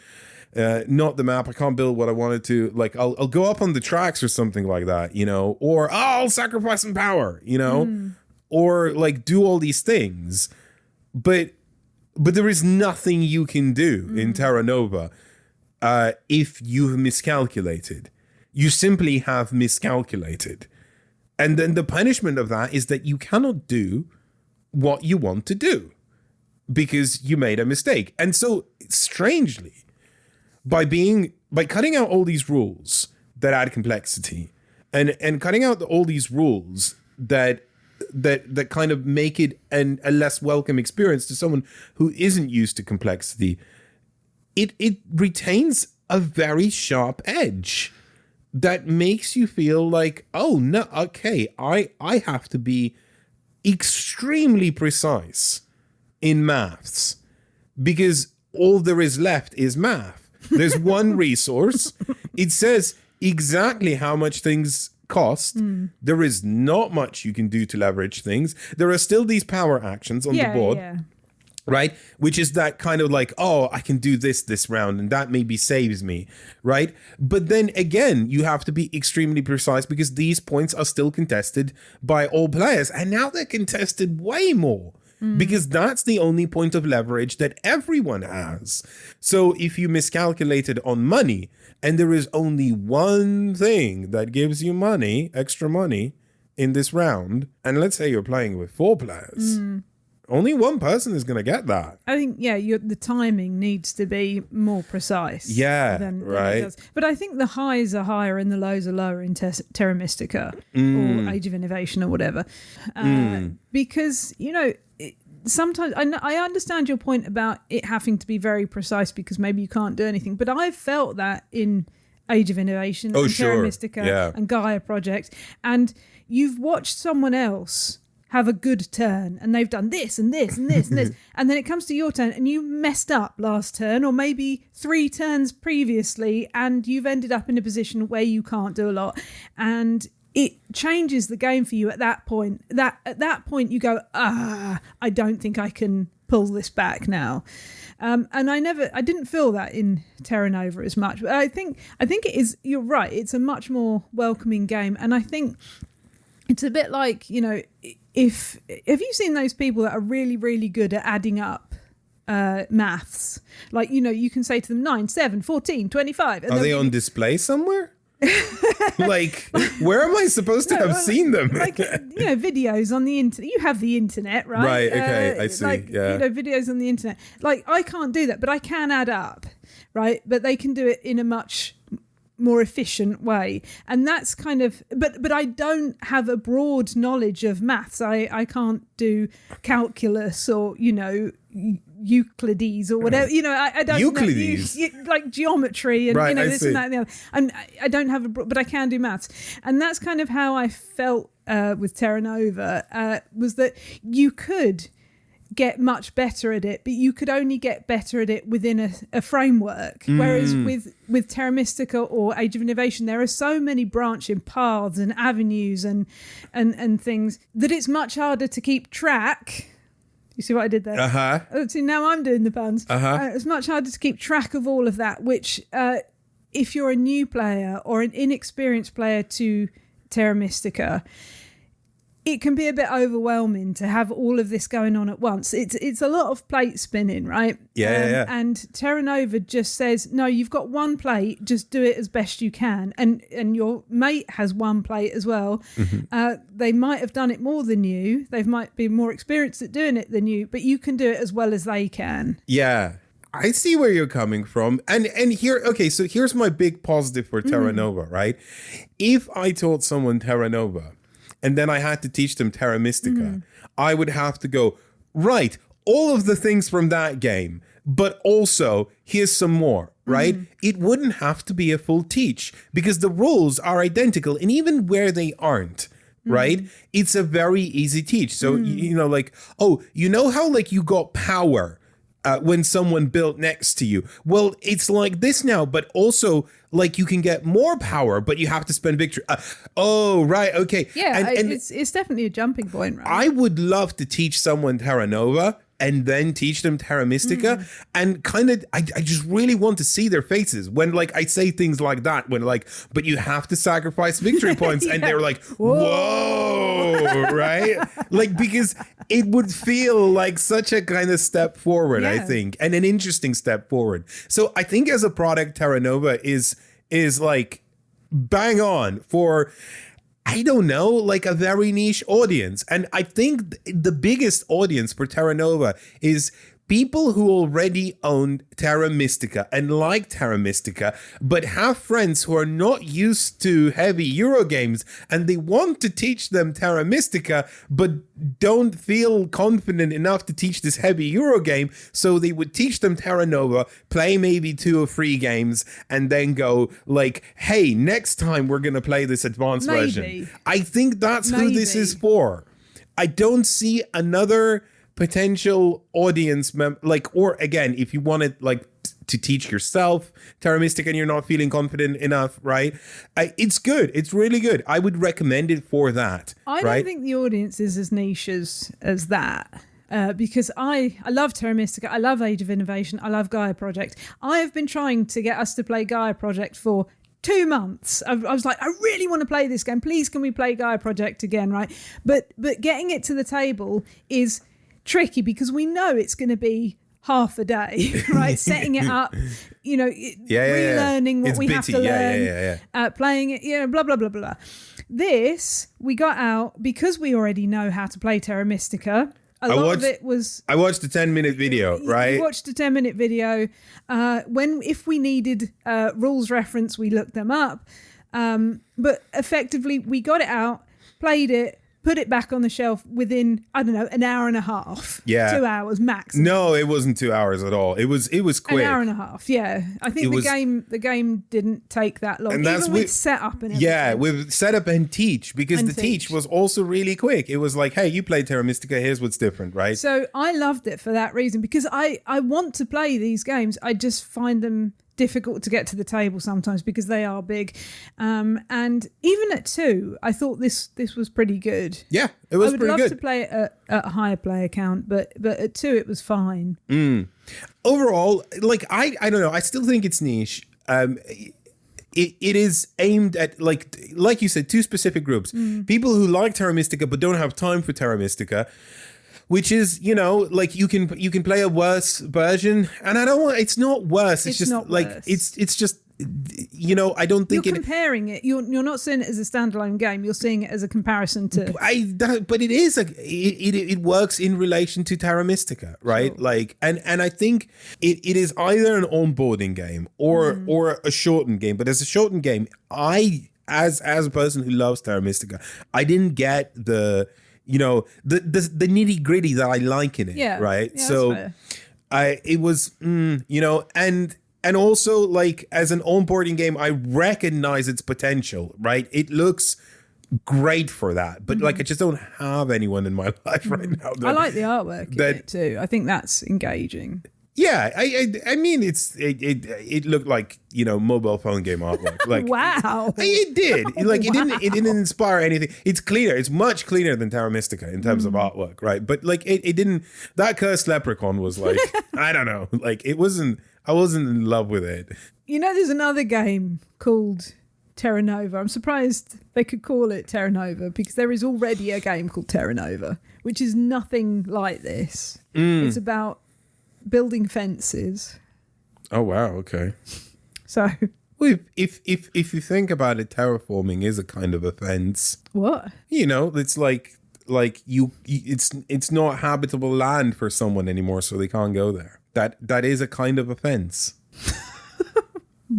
not the map. I can't build what I wanted to. Like I'll go up on the tracks or something like that, you know, or I'll sacrifice some power, you know, or like do all these things, but there is nothing you can do in Terra Nova if you've miscalculated. You simply have miscalculated. And then the punishment of that is that you cannot do what you want to do because you made a mistake. And so, strangely, by cutting out all these rules that add complexity and cutting out all these rules that kind of make it a less welcome experience to someone who isn't used to complexity, it retains a very sharp edge that makes you feel like, oh no, okay, I have to be extremely precise in maths because all there is left is math. There's one resource. It says exactly how much things cost. There is not much you can do to leverage things. There are still these power actions on the board, right? Which is that kind of like, oh, I can do this round and that maybe saves me, right? But then again, you have to be extremely precise because these points are still contested by all players, and now they're contested way more. Because that's the only point of leverage that everyone has. So if you miscalculated on money, and there is only one thing that gives you money, extra money, in this round, and let's say you're playing with 4 players, only one person is going to get that. I think, the timing needs to be more precise. Than right. It does. But I think the highs are higher and the lows are lower in Terra Mystica or Age of Innovation or whatever. Because, sometimes I understand your point about it having to be very precise because maybe you can't do anything, but I've felt that in Age of Innovation and Terra Mystica and Gaia Project, and you've watched someone else have a good turn and they've done this and this and this and this, and then it comes to your turn and you messed up last turn or maybe 3 turns previously, and you've ended up in a position where you can't do a lot, and it changes the game for you at that point. At that point you go, I don't think I can pull this back now. And I didn't feel that in Terra Nova as much, but I think it is, you're right, it's a much more welcoming game. And I think it's a bit like, have you seen those people that are really, really good at adding up maths? Like, you can say to them 9, 7, 14, 25. Are they on display somewhere? Like, where am I supposed to have seen them? Like, videos on the internet. You have the internet, right? Right, okay, I see. Videos on the internet. Like, I can't do that, but I can add up, right? But they can do it in a much more efficient way, and that's kind of, but I don't have a broad knowledge of maths. I can't do calculus or Euclides or whatever. I don't Euclides know, like geometry and right, this and that and the other. And I don't have but I can do maths, and that's kind of how I felt with Terra Nova. Was that you could get much better at it, but you could only get better at it within a framework. Whereas with Terra Mystica or Age of Innovation, there are so many branching paths and avenues and things that it's much harder to keep track. You see what I did there? See, now I'm doing the puns. It's much harder to keep track of all of that, which if you're a new player or an inexperienced player to Terra Mystica, it can be a bit overwhelming to have all of this going on at once. It's a lot of plate spinning, right? Yeah. And Terra Nova just says, no, you've got one plate, just do it as best you can. And your mate has one plate as well. They might have done it more than you. They might be more experienced at doing it than you, but you can do it as well as they can. Yeah. I see where you're coming from. And here, okay, so here's my big positive for Terra Nova, right? If I taught someone Terra Nova, and then I had to teach them Terra Mystica, I would have to go, right, all of the things from that game, but also here's some more, right? It wouldn't have to be a full teach because the rules are identical. And even where they aren't, right, it's a very easy teach. So, like, how like you got power when someone built next to you. Well, it's like this now, but also like you can get more power, but you have to spend victory. Right, okay. Yeah, and it's definitely a jumping point, right? I would love to teach someone Terra Nova and then teach them Terra Mystica, and kind of, I just really want to see their faces when like I say things like that, when like, but you have to sacrifice victory points, and they're like, whoa, right? Like, because it would feel like such a kind of step forward, I think, and an interesting step forward. So I think as a product, Terra Nova is like bang on for, I don't know, like a very niche audience. And I think the biggest audience for Terra Nova is people who already own Terra Mystica and like Terra Mystica, but have friends who are not used to heavy Euro games and they want to teach them Terra Mystica, but don't feel confident enough to teach this heavy Euro game. So they would teach them Terra Nova, play maybe 2 or 3 games, and then go like, hey, next time we're going to play this advanced version. I think that's who this is for. I don't see another potential audience or again, if you wanted like to teach yourself Terra Mystica and you're not feeling confident enough, right? It's good. It's really good. I would recommend it for that. I don't think the audience is as niche as that. Because I love Terra Mystica, I love Age of Innovation, I love Gaia Project. I have been trying to get us to play Gaia Project for 2 months. I was like, I really want to play this game. Please, can we play Gaia Project again, right? But getting it to the table is tricky because we know it's going to be half a day, right? Setting it up, relearning what we have to learn, playing it, blah, blah, blah, blah. This, we got out because we already know how to play Terra Mystica. I watched a 10-minute video, right? We watched a 10-minute video. If we needed rules reference, we looked them up. But effectively, we got it out, played it, put it back on the shelf within, I don't know, an hour and a half. Yeah. 2 hours maximum. No, it wasn't 2 hours at all. It was quick. An hour and a half, yeah. I think the game didn't take that long. And even with setup and everything. Yeah, with setup and teach, because the teach was also really quick. It was like, hey, you played Terra Mystica, here's what's different, right? So I loved it for that reason, because I want to play these games. I just find them difficult to get to the table sometimes because they are big. And even at 2, I thought this was pretty good. Yeah, it was pretty good. I would love to play it at a higher player count, but at 2 it was fine. Overall, like, I don't know, I still think it's niche. It is aimed at, like you said, 2 specific groups. People who like Terra Mystica but don't have time for Terra Mystica, which is, like, you can play a worse version, and it's not worse. It's just not like worse. It's just, I don't think you're comparing it. You're not seeing it as a standalone game. You're seeing it as a comparison to. But it is it works in relation to Terra Mystica, right? Sure. Like, and I think it is either an onboarding game or a shortened game. But as a shortened game, as a person who loves Terra Mystica, I didn't get the the nitty gritty that I like in it. Yeah. Right. Yeah, so it was, and also, like, as an onboarding game, I recognize its potential, right? It looks great for that. But like, I just don't have anyone in my life right now. I like the artwork in it too. I think that's engaging. Yeah, I mean, it looked like, mobile phone game artwork. Like, wow, it did. Like, it didn't inspire anything. It's cleaner. It's much cleaner than Terra Mystica in terms of artwork, right? But like, it didn't. That cursed leprechaun was like, I don't know. Like, it wasn't. I wasn't in love with it. There's another game called Terra Nova. I'm surprised they could call it Terra Nova, because there is already a game called Terra Nova, which is nothing like this. It's about building fences. Oh wow, okay. So if you think about it, terraforming is a kind of a fence. What? It's like it's not habitable land for someone anymore, so they can't go there. That is a kind of a fence.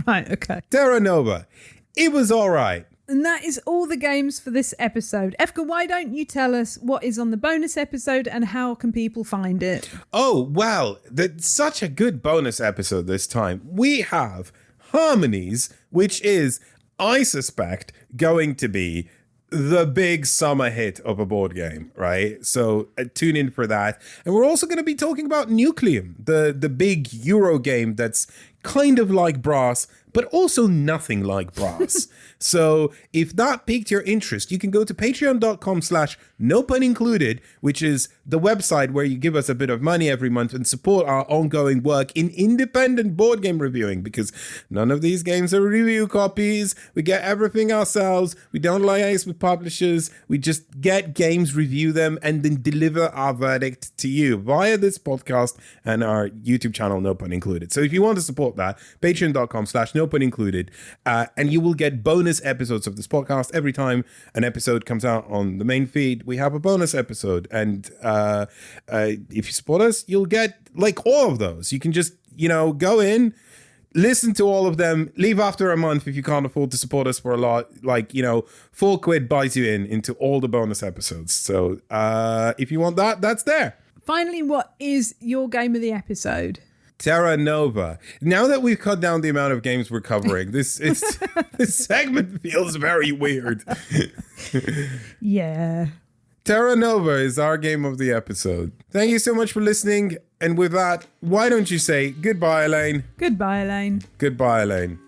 Right, okay. Terra Nova. It was all right. And that is all the games for this episode. Efka, why don't you tell us what is on the bonus episode and how can people find it? Oh, well, that's such a good bonus episode this time. We have Harmonies, which is, I suspect, going to be the big summer hit of a board game, right? So tune in for that. And we're also going to be talking about Nucleum, the big Euro game that's kind of like Brass, but also nothing like Brass. So if that piqued your interest, you can go to patreon.com/nopunincluded, which is the website where you give us a bit of money every month and support our ongoing work in independent board game reviewing, because none of these games are review copies. We get everything ourselves. We don't liaise with publishers. We just get games, review them, and then deliver our verdict to you via this podcast and our YouTube channel, No Pun Included. So if you want to support that, patreon.com/nopunincluded, and you will get bonus episodes of this podcast. Every time an episode comes out on the main feed, we have a bonus episode, and if you support us, you'll get like all of those. You can just go in, listen to all of them, leave after a month if you can't afford to support us for a lot. Like, £4 buys you into all the bonus episodes. So if you want that, that's there. Finally, what is your game of the episode? Terra Nova. Now that we've cut down the amount of games we're covering, this segment feels very weird. Yeah. Terra Nova is our game of the episode. Thank you so much for listening. And with that, why don't you say goodbye, Elaine? Goodbye, Elaine. Goodbye, Elaine.